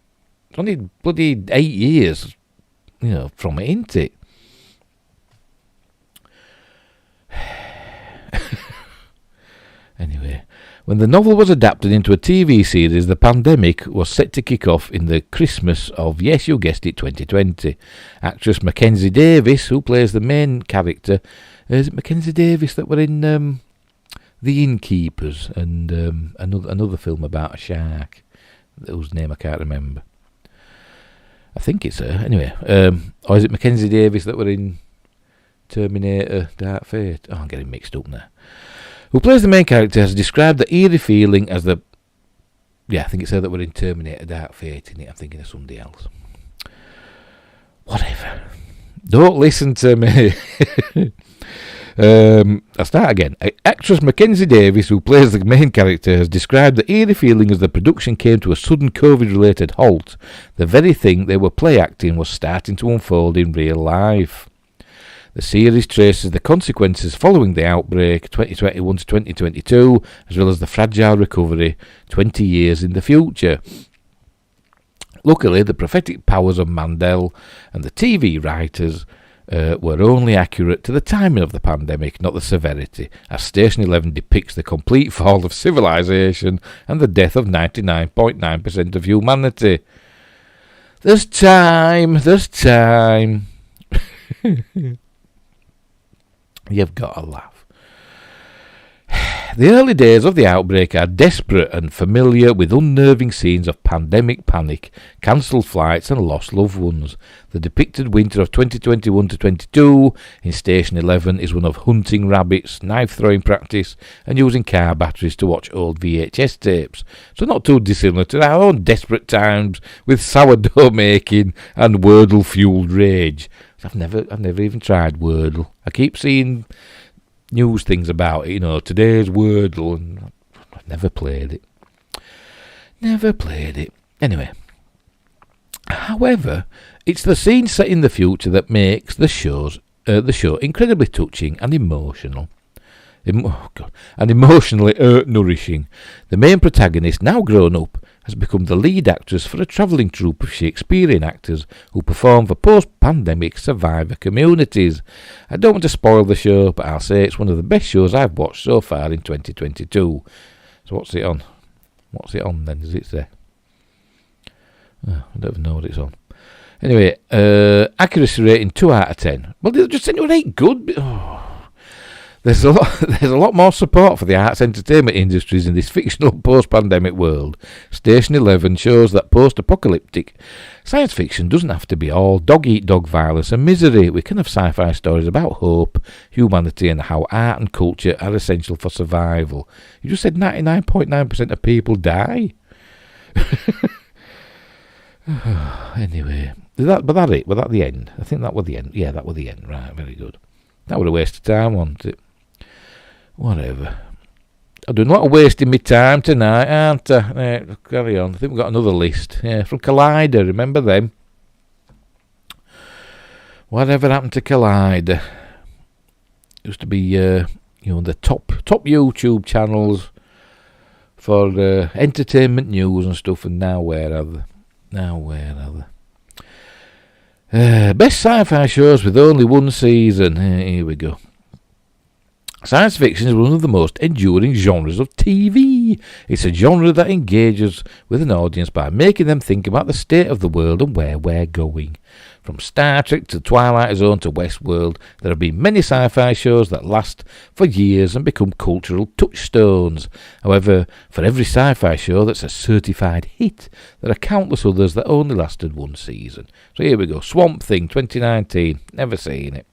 only bloody 8 years, from it, ain't it? Anyway, when the novel was adapted into a TV series, the pandemic was set to kick off in the Christmas of, yes, you guessed it, 2020. Actress Mackenzie Davis, who plays the main character, is it Mackenzie Davis that were in The Innkeepers and another film about a shark, whose name I can't remember. I think it's her, anyway. Or is it Mackenzie Davis that were in Terminator Dark Fate? Oh, I'm getting mixed up now. Who plays the main character has described the eerie feeling as the... Yeah, I think it's her that were in Terminator Dark Fate, in it. I'm thinking of somebody else. Whatever. Don't listen to me. I'll start again. Actress Mackenzie Davis, who plays the main character, has described the eerie feeling as the production came to a sudden COVID-related halt. The very thing they were play acting was starting to unfold in real life. The series traces the consequences following the outbreak, 2021 to 2022, as well as the fragile recovery 20 years in the future. Luckily, the prophetic powers of Mandel and the TV writers were only accurate to the timing of the pandemic, not the severity, as Station 11 depicts the complete fall of civilization and the death of 99.9% of humanity. There's time. You've got to laugh. The early days of the outbreak are desperate and familiar with unnerving scenes of pandemic panic, cancelled flights and lost loved ones. The depicted winter of 2021 to 22 in Station 11 is one of hunting rabbits, knife-throwing practice and using car batteries to watch old VHS tapes. So not too dissimilar to our own desperate times with sourdough making and Wordle-fueled rage. I've never even tried Wordle. I keep seeing news things about it, today's Wordle, and I've never played it. Anyway, however, it's the scene set in the future that makes the show incredibly touching and emotional. And emotionally nourishing. The main protagonist, now grown up, has become the lead actress for a travelling troupe of Shakespearean actors who perform for post-pandemic survivor communities. I don't want to spoil the show, but I'll say it's one of the best shows I've watched so far in 2022. So what's it on? What's it on then? Does it say? Oh, I don't even know what it's on. Anyway, accuracy rating 2 out of 10. Well, they'll just send you an 8 good. There's a lot more support for the arts entertainment industries in this fictional post-pandemic world. Station 11 shows that post-apocalyptic science fiction doesn't have to be all dog-eat-dog violence and misery. We can have sci-fi stories about hope, humanity, and how art and culture are essential for survival. You just said 99.9% of people die. Anyway, was that it? Was that the end? I think that was the end. Yeah, that was the end. Right, very good. That was a waste of time, wasn't it? Whatever. I'm doing a lot of wasting my time tonight, aren't I? Carry on. I think we've got another list. Yeah, from Collider. Remember them? Whatever happened to Collider? Used to be, the top YouTube channels for entertainment news and stuff, and now where are they? Best sci-fi shows with only one season. Here we go. Science fiction is one of the most enduring genres of TV. It's a genre that engages with an audience by making them think about the state of the world and where we're going. From Star Trek to Twilight Zone to Westworld, there have been many sci-fi shows that last for years and become cultural touchstones. However, for every sci-fi show that's a certified hit, there are countless others that only lasted one season. So here we go. Swamp Thing 2019. Never seen it.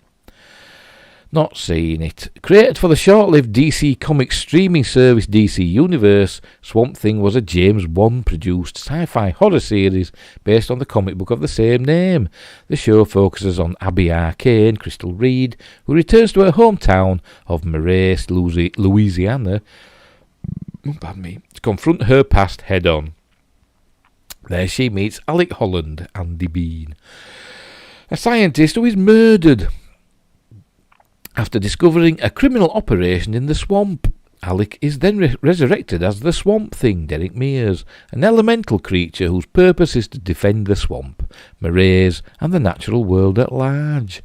Not seen it. Created for the short-lived DC Comics streaming service DC Universe, Swamp Thing was a James Wan-produced sci-fi horror series based on the comic book of the same name. The show focuses on Abby Arcane, Crystal Reed, who returns to her hometown of Marais, Louisiana, to confront her past head-on. There she meets Alec Holland, Andy Bean, a scientist who is murdered after discovering a criminal operation in the swamp. Alec is then resurrected as the Swamp Thing, Derek Mears, an elemental creature whose purpose is to defend the swamp, Marais, and the natural world at large.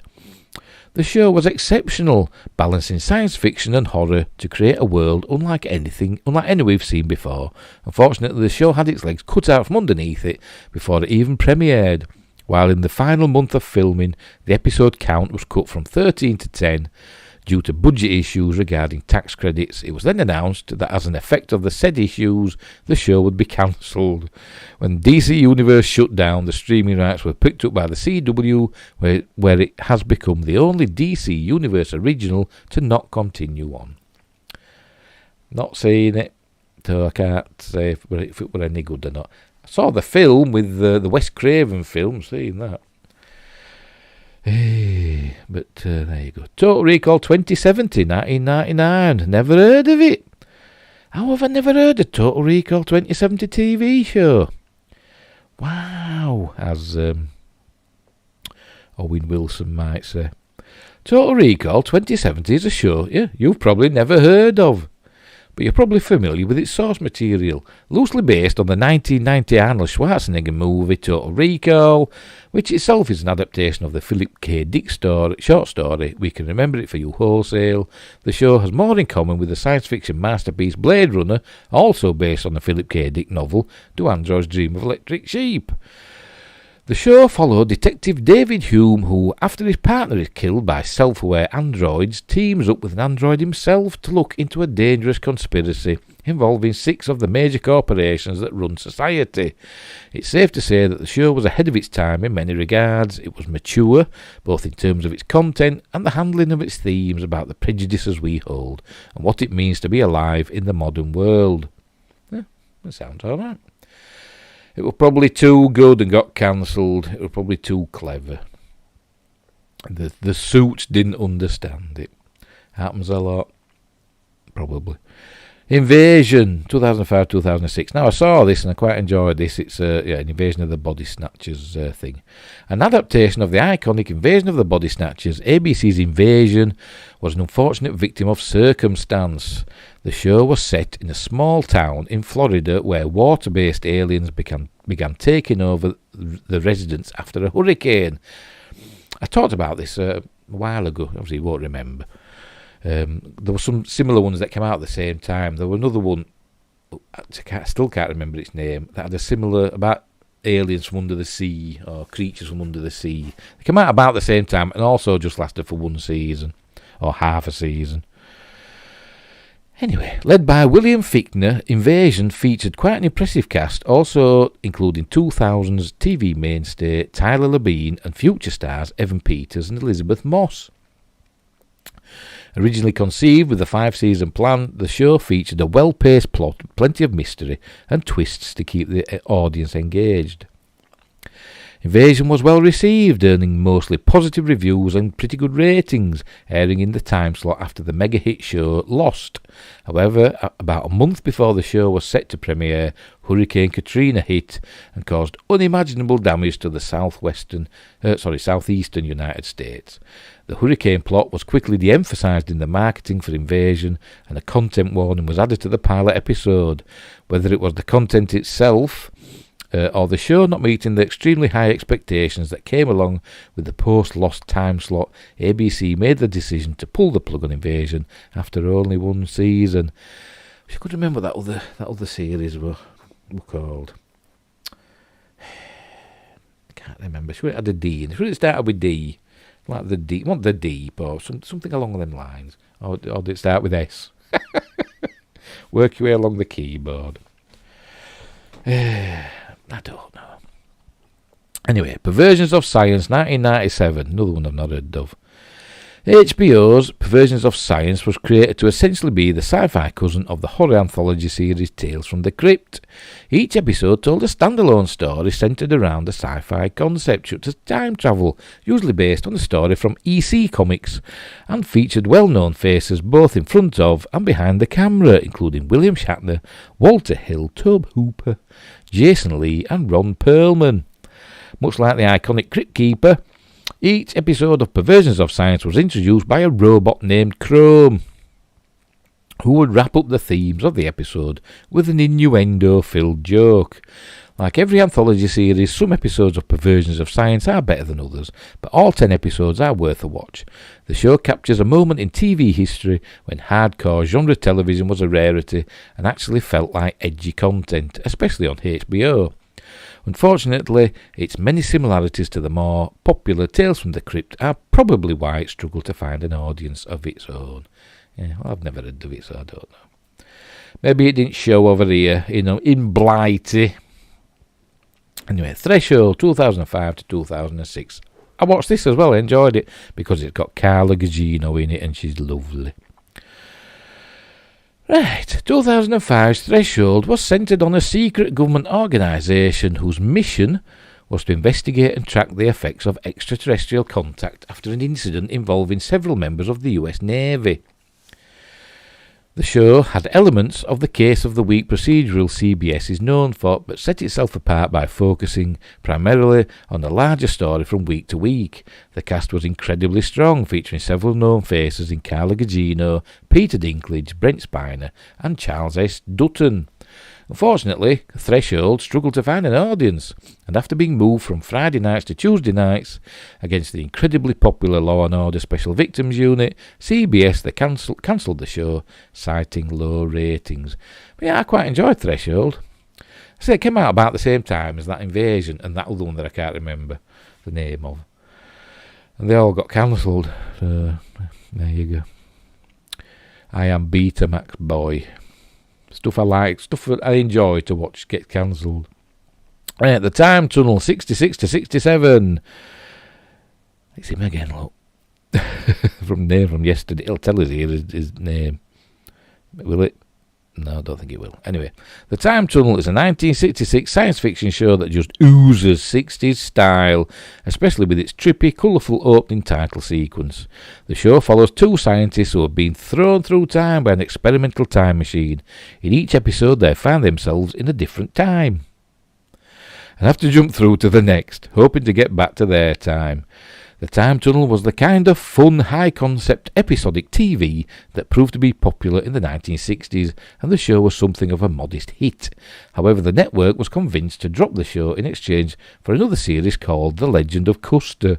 The show was exceptional, balancing science fiction and horror to create a world unlike any we've seen before. Unfortunately, the show had its legs cut out from underneath it before it even premiered. While in the final month of filming, the episode count was cut from 13 to 10 due to budget issues regarding tax credits. It was then announced that as an effect of the said issues, the show would be cancelled. When DC Universe shut down, the streaming rights were picked up by the CW, where it has become the only DC Universe original to not continue on. Not seeing it, so I can't say if it were any good or not. I saw the film with the Wes Craven film, seeing that. But there you go. Total Recall 2070, 1999. Never heard of it. How have I never heard of Total Recall 2070 TV show? Wow, as Owen Wilson might say. Total Recall 2070 is a show you've probably never heard of, but you're probably familiar with its source material, loosely based on the 1990 Arnold Schwarzenegger movie Total Recall, which itself is an adaptation of the Philip K. Dick short story We Can Remember It For You Wholesale. The show has more in common with the science fiction masterpiece Blade Runner, also based on the Philip K. Dick novel Do Androids Dream of Electric Sheep? The show followed Detective David Hume, who, after his partner is killed by self-aware androids, teams up with an android himself to look into a dangerous conspiracy involving 6 of the major corporations that run society. It's safe to say that the show was ahead of its time in many regards. It was mature, both in terms of its content and the handling of its themes about the prejudices we hold and what it means to be alive in the modern world. That sounds alright. It was probably too good and got cancelled. It was probably too clever. The suits didn't understand it. Happens a lot. Probably. Invasion, 2005-2006. Now, I saw this and I quite enjoyed this. It's an Invasion of the Body Snatchers thing. An adaptation of the iconic Invasion of the Body Snatchers, ABC's Invasion was an unfortunate victim of circumstance. The show was set in a small town in Florida where water-based aliens began taking over the residents after a hurricane. I talked about this a while ago. Obviously, you won't remember. There were some similar ones that came out at the same time. There was another one, I still can't remember its name, that had a similar, about aliens from under the sea, or creatures from under the sea. They came out about the same time and also just lasted for one season, or half a season. Anyway, led by William Fichtner, Invasion featured quite an impressive cast, also including 2000's TV mainstay Tyler Labine and future stars Evan Peters and Elizabeth Moss. Originally conceived with a 5-season plan, the show featured a well-paced plot, plenty of mystery and twists to keep the audience engaged. Invasion was well received, earning mostly positive reviews and pretty good ratings, airing in the time slot after the mega hit show Lost. However, about a month before the show was set to premiere, Hurricane Katrina hit and caused unimaginable damage to the southeastern United States. The hurricane plot was quickly de-emphasised in the marketing for Invasion, and a content warning was added to the pilot episode. Whether it was the content itself or the show not meeting the extremely high expectations that came along with the post-Lost time slot, ABC made the decision to pull the plug on Invasion after only one season. I could remember that other series were called. I can't remember. Sure, it had a D in it. Sure, it started with D, like the D. Want the Deep or something along them lines, or did it start with S? Work your way along the keyboard. I don't know. Anyway, Perversions of Science, 1997. Another one I've not heard of. HBO's Perversions of Science was created to essentially be the sci-fi cousin of the horror anthology series Tales from the Crypt. Each episode told a standalone story centred around a sci-fi concept, such as time travel, usually based on a story from EC Comics, and featured well-known faces both in front of and behind the camera, including William Shatner, Walter Hill, Tobe Hooper, Jason Lee and Ron Perlman. Much like the iconic Crypt Keeper, each episode of Perversions of Science was introduced by a robot named Chrome, who would wrap up the themes of the episode with an innuendo-filled joke. Like every anthology series, some episodes of Perversions of Science are better than others, but all 10 episodes are worth a watch. The show captures a moment in TV history when hardcore genre television was a rarity and actually felt like edgy content, especially on HBO. Unfortunately, its many similarities to the more popular Tales from the Crypt are probably why it struggled to find an audience of its own. Yeah, well, I've never heard of it, so I don't know. Maybe it didn't show over here, in Blighty. Anyway, Threshold, 2005 to 2006. I watched this as well, I enjoyed it, because it's got Carla Gugino in it, and she's lovely. Right, 2005's Threshold was centred on a secret government organisation whose mission was to investigate and track the effects of extraterrestrial contact after an incident involving several members of the US Navy. The show had elements of the Case of the Week procedural CBS is known for, but set itself apart by focusing primarily on the larger story from week to week. The cast was incredibly strong, featuring several known faces in Carla Gugino, Peter Dinklage, Brent Spiner and Charles S. Dutton. Unfortunately, Threshold struggled to find an audience, and after being moved from Friday nights to Tuesday nights against the incredibly popular Law & Order Special Victims Unit, CBS cancelled the show, citing low ratings. But yeah, I quite enjoyed Threshold. I say it came out about the same time as that Invasion and that other one that I can't remember the name of. And they all got cancelled. So, there you go. I am Betamax boy. Stuff I like, stuff that I enjoy to watch get cancelled. Right, The Time Tunnel, 66 to 67. It's him again, look. from yesterday. It'll tell us here his name. Will it? No, I don't think it will. Anyway, The Time Tunnel is a 1966 science fiction show that just oozes 60s style, especially with its trippy, colourful opening title sequence. The show follows two scientists who have been thrown through time by an experimental time machine. In each episode, they find themselves in a different time and have to jump through to the next, hoping to get back to their time. The Time Tunnel was the kind of fun, high-concept, episodic TV that proved to be popular in the 1960s, and the show was something of a modest hit. However, the network was convinced to drop the show in exchange for another series called The Legend of Custer,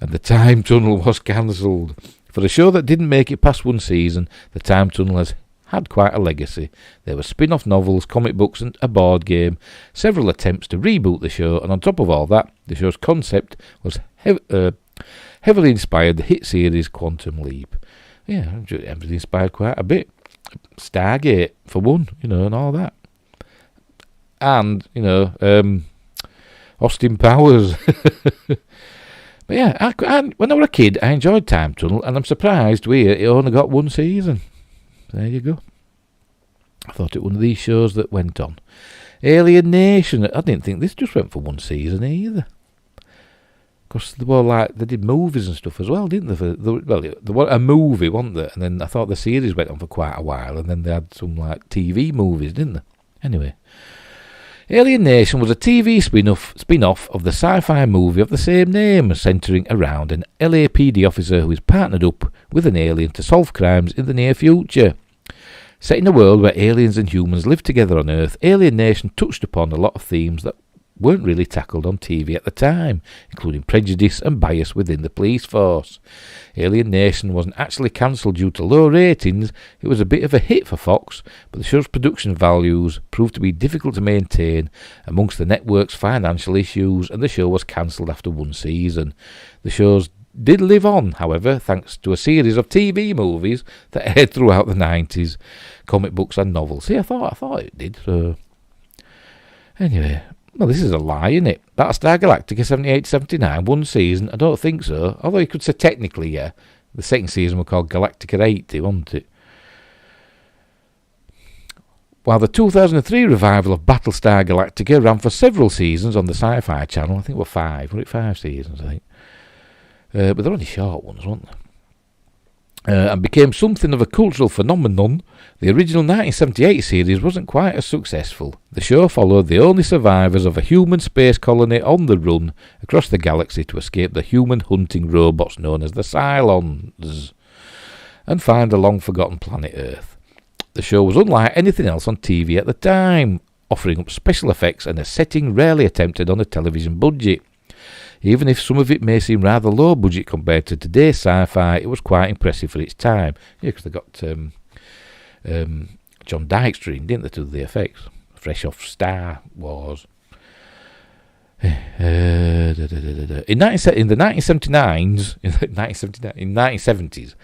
and The Time Tunnel was cancelled. For a show that didn't make it past one season, The Time Tunnel has had quite a legacy. There were spin-off novels, comic books and a board game, several attempts to reboot the show, and on top of all that, the show's concept was heavily inspired the hit series Quantum Leap. Yeah, it inspired quite a bit. Stargate, for one, and all that. And, Austin Powers. But yeah, when I was a kid, I enjoyed Time Tunnel, and I'm surprised it only got one season. There you go. I thought it was one of these shows that went on. Alien Nation, I didn't think this just went for one season either. Because they did movies and stuff as well, didn't they? There was a movie, wasn't there? And then I thought the series went on for quite a while, and then they had some TV movies, didn't they? Anyway, Alien Nation was a TV spin-off of the sci-fi movie of the same name, centering around an LAPD officer who is partnered up with an alien to solve crimes in the near future. Set in a world where aliens and humans live together on Earth, Alien Nation touched upon a lot of themes that weren't really tackled on TV at the time, including prejudice and bias within the police force. Alien Nation wasn't actually cancelled due to low ratings. It was a bit of a hit for Fox, but the show's production values proved to be difficult to maintain amongst the network's financial issues, and the show was cancelled after one season. The shows did live on, however, thanks to a series of TV movies that aired throughout the 90s, comic books and novels. See, I thought it did. So. Anyway, well, this is a lie, isn't it? Battlestar Galactica 78-79, one season? I don't think so. Although you could say technically, yeah. The second season was called Galactica 80, wasn't it? While the 2003 revival of Battlestar Galactica ran for several seasons on the Sci-Fi Channel, I think it were 5 seasons, I think. But they're only short ones, weren't they? And became something of a cultural phenomenon, the original 1978 series wasn't quite as successful. The show followed the only survivors of a human space colony on the run across the galaxy to escape the human hunting robots known as the Cylons and find the long-forgotten planet Earth. The show was unlike anything else on TV at the time, offering up special effects and a setting rarely attempted on a television budget. Even if some of it may seem rather low budget compared to today's sci-fi, it was quite impressive for its time. Yeah, because they got John Dykstra in, didn't they, to do the effects? Fresh off Star Wars. In the 1970s,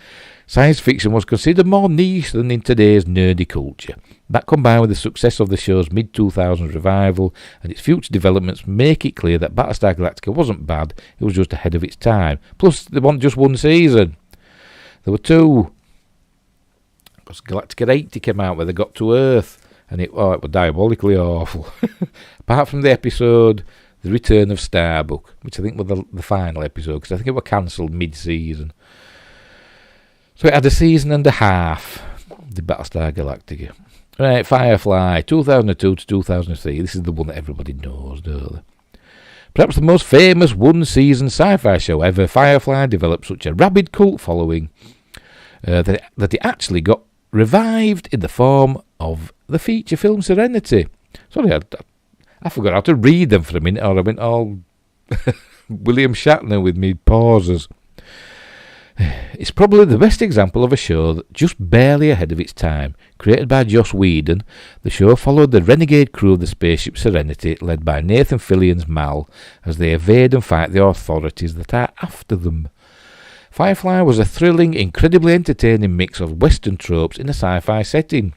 science fiction was considered more niche than in today's nerdy culture. That, combined with the success of the show's mid-2000s revival and its future developments, make it clear that Battlestar Galactica wasn't bad, it was just ahead of its time. Plus, they wasn't just one season. There were two. Because Galactica 80 came out where they got to Earth, and it was diabolically awful. Apart from the episode The Return of Starbuck, which I think was the final episode, because I think it was cancelled mid-season. So it had a season and a half, the Battlestar Galactica. Right, Firefly, 2002 to 2003. This is the one that everybody knows, don't they? Perhaps the most famous one-season sci-fi show ever, Firefly developed such a rabid cult following that it actually got revived in the form of the feature film Serenity. Sorry, I forgot how to read them for a minute, or I went all William Shatner with me pauses. It's probably the best example of a show that just barely ahead of its time. Created by Joss Whedon, the show followed the renegade crew of the spaceship Serenity, led by Nathan Fillion's Mal, as they evade and fight the authorities that are after them. Firefly was a thrilling, incredibly entertaining mix of Western tropes in a sci-fi setting.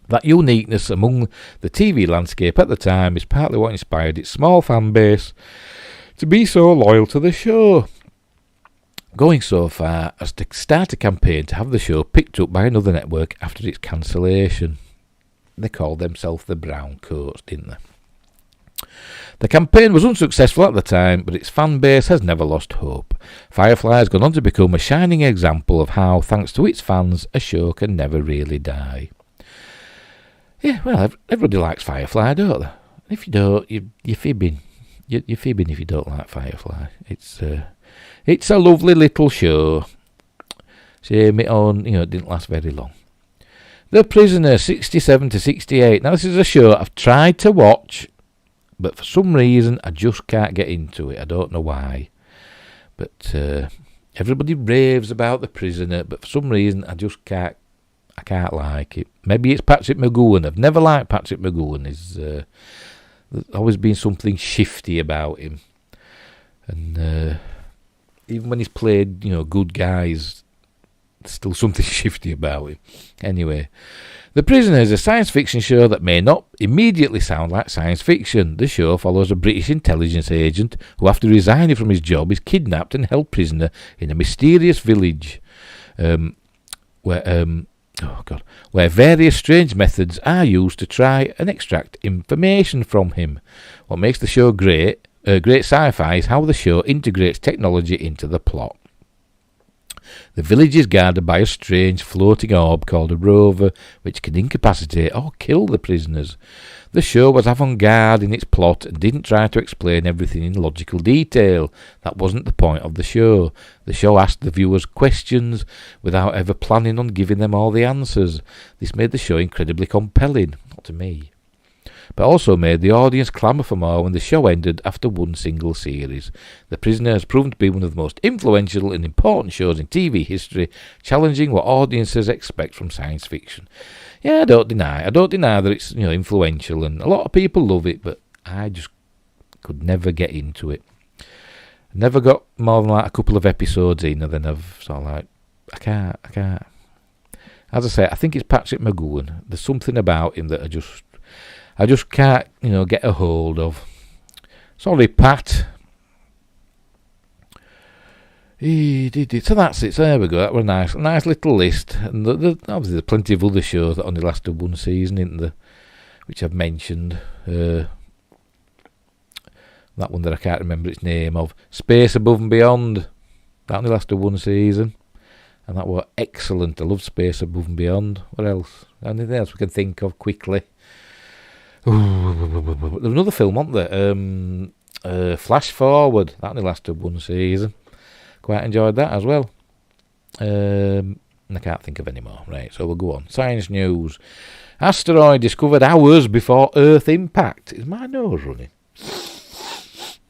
That uniqueness among the TV landscape at the time is partly what inspired its small fan base to be so loyal to the show, going so far as to start a campaign to have the show picked up by another network after its cancellation. They called themselves the Brown Coats, didn't they? The campaign was unsuccessful at the time, but its fan base has never lost hope. Firefly has gone on to become a shining example of how, thanks to its fans, a show can never really die. Yeah, well, everybody likes Firefly, don't they? If you don't, you're fibbing. You're fibbing if you don't like Firefly. It's a lovely little show. Shame it it didn't last very long. The Prisoner, 67 to 68. Now, this is a show I've tried to watch, but for some reason I just can't get into it. I don't know why. But everybody raves about The Prisoner, but for some reason I just can't like it. Maybe it's Patrick McGoohan. I've never liked Patrick McGoohan. There's always been something shifty about him. And even when he's played, good guys, still something shifty about him. Anyway, The Prisoner is a science fiction show that may not immediately sound like science fiction. The show follows a British intelligence agent who, after resigning from his job, is kidnapped and held prisoner in a mysterious village where various strange methods are used to try and extract information from him. What makes the show great sci-fi is how the show integrates technology into the plot. The village is guarded by a strange floating orb called a rover, which can incapacitate or kill the prisoners. The show was avant-garde in its plot and didn't try to explain everything in logical detail. That wasn't the point of the show. The show asked the viewers questions without ever planning on giving them all the answers. This made the show incredibly compelling, not to me, but also made the audience clamour for more when the show ended after one single series. The Prisoner has proven to be one of the most influential and important shows in TV history, challenging what audiences expect from science fiction. Yeah, I don't deny that it's influential, and a lot of people love it, but I just could never get into it. Never got more than like a couple of episodes in, and then I've sort of like, I can't. As I say, I think it's Patrick McGowan. There's something about him that I just can't, get a hold of. Sorry, Pat. He did it. So that's it. So there we go. That was a nice little list. And obviously there's plenty of other shows that only lasted one season, isn't there? Which I've mentioned. That one that I can't remember its name of. Space Above and Beyond. That only lasted one season. And that was excellent. I love Space Above and Beyond. What else? Anything else we can think of quickly? There's another film, wasn't there? Flash Forward. That only lasted one season. Quite enjoyed that as well. I can't think of any more. Right, so we'll go on. Science news. Asteroid discovered hours before Earth impact. Is my nose running?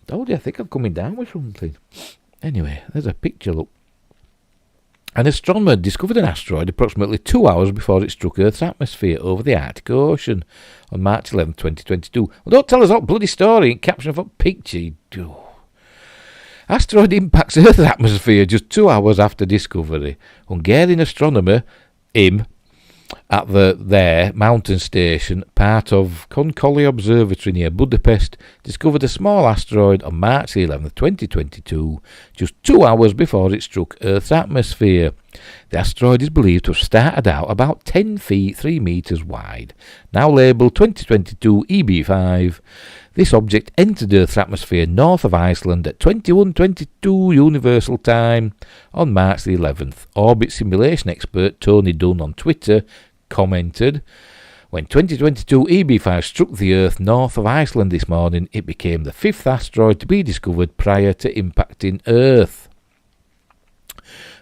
Told you, I think I'm coming down with something. Anyway, there's a picture, look. An astronomer discovered an asteroid approximately 2 hours before it struck Earth's atmosphere over the Arctic Ocean on March 11, 2022. Well, don't tell us that bloody story in caption of a picture. Asteroid impacts Earth's atmosphere just 2 hours after discovery. Hungarian astronomer at their mountain station, part of Konkoly Observatory near Budapest, discovered a small asteroid on March 11, 2022, just 2 hours before it struck Earth's atmosphere. The asteroid is believed to have started out about 10 feet 3 meters wide, now labelled 2022 EB5. This object entered Earth's atmosphere north of Iceland at 21:22 Universal Time on March the 11th. Orbit simulation expert Tony Dunn on Twitter commented, "When 2022 EB5 struck the Earth north of Iceland this morning, it became the fifth asteroid to be discovered prior to impacting Earth.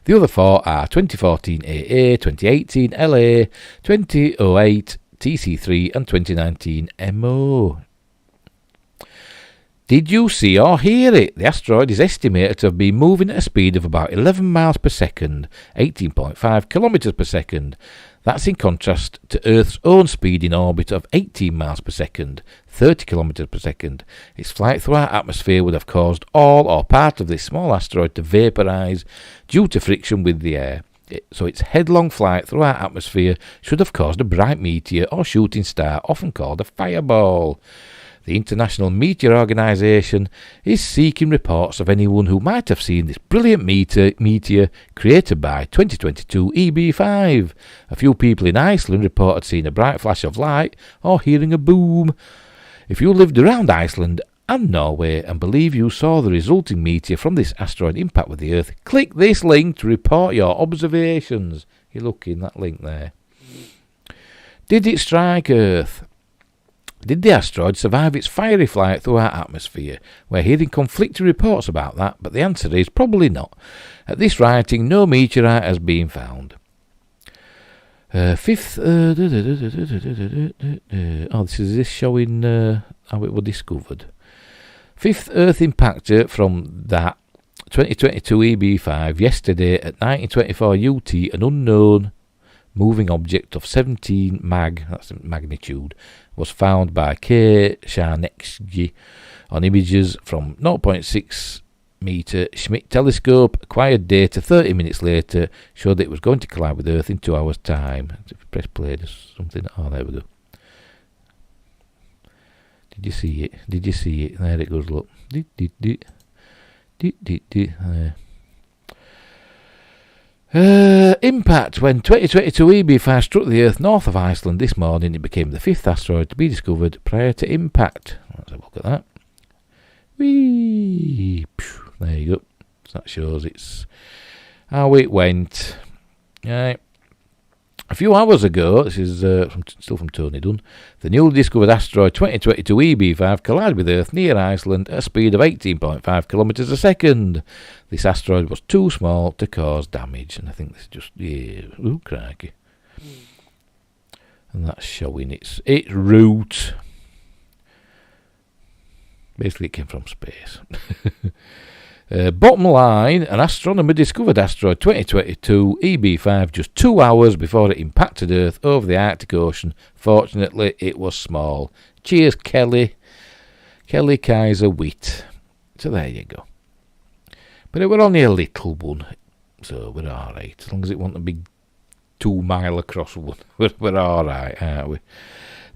The other four are 2014 AA, 2018 LA, 2008 TC3 and 2019 MO. Did you see or hear it? The asteroid is estimated to have been moving at a speed of about 11 miles per second, 18.5 kilometres per second. That's in contrast to Earth's own speed in orbit of 18 miles per second, 30 kilometres per second. Its flight through our atmosphere would have caused all or part of this small asteroid to vaporise due to friction with the air. So its headlong flight through our atmosphere should have caused a bright meteor or shooting star, often called a fireball. The International Meteor Organisation is seeking reports of anyone who might have seen this brilliant meteor created by 2022 EB5. A few people in Iceland reported seeing a bright flash of light or hearing a boom. If you lived around Iceland and Norway and believe you saw the resulting meteor from this asteroid impact with the Earth, click this link to report your observations." You're looking that link there. Did it strike Earth? Did the asteroid survive its fiery flight through our atmosphere? We're hearing conflicting reports about that, but the answer is probably not. At this writing, no meteorite has been found. This is showing how it was discovered. Fifth Earth impactor from that 2022 EB5 yesterday at 1924 UT, an unknown moving object of 17 that's magnitude, was found by K. Sharnetsky on images from 0.6 meter Schmidt telescope acquired data 30 minutes later showed that it was going to collide with Earth in 2 hours' time. If you press play, there's something. Oh, there we go. Did you see it? Did you see it? There it goes, look. Impact. When 2022 EB5 struck the Earth north of Iceland this morning, it became the 5th asteroid to be discovered prior to impact. Let's have a look at that. Whee! There you go. So that shows it's how it went. Right. A few hours ago, this is still from Tony Dunn, the newly discovered asteroid 2022 EB5 collided with Earth near Iceland at a speed of 18.5 kilometres a second. This asteroid was too small to cause damage, and I think this is just, ooh, crikey. And that's showing its route. Basically, it came from space. Bottom line, an astronomer discovered asteroid 2022 EB5 just 2 hours before it impacted Earth over the Arctic Ocean. Fortunately, it was small. Cheers, Kelly. Kelly Kaiser Witt. So there you go. But it were only a little one, so we're alright. As long as it wasn't a big 2 mile across one, we're alright, aren't we?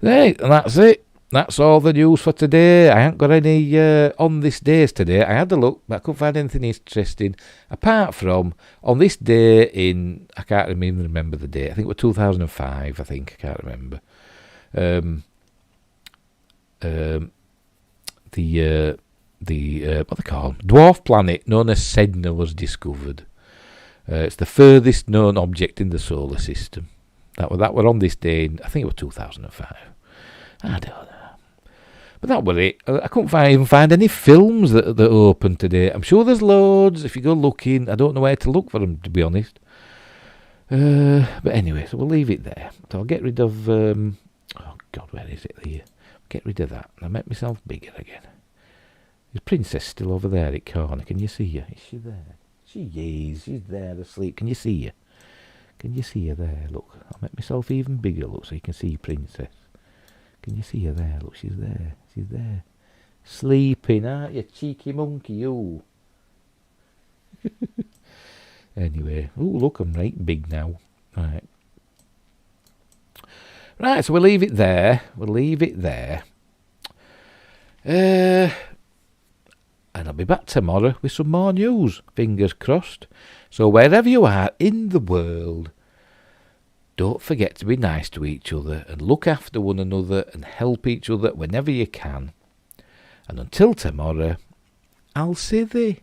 Right, and that's it. That's all the news for today. I haven't got any on this days today. I had a look, but I couldn't find anything interesting. Apart from, on this day in, I can't even remember the date. I think it was 2005, I can't remember. The what they call them? Dwarf planet known as Sedna was discovered. It's the furthest known object in the solar system. That were on this day in, I think it was 2005. I don't know. But that was it. I couldn't even find any films that open today. I'm sure there's loads if you go looking. I don't know where to look for them, to be honest. But anyway, so we'll leave it there. So I'll get rid of... oh, God, where is it here? Get rid of that. And I make myself bigger again. Is Princess still over there at corner? Can you see her? Is she there? She is. She's there asleep. Can you see her? Can you see her there? Look, I'll make myself even bigger, look, so you can see Princess. Can you see her there? Look, she's there. She's there. Sleeping, aren't you? Cheeky monkey, you. Anyway. Oh, look, I'm right big now. Right. Right, so we'll leave it there. And I'll be back tomorrow with some more news. Fingers crossed. So wherever you are in the world, don't forget to be nice to each other and look after one another and help each other whenever you can. And until tomorrow, I'll see thee.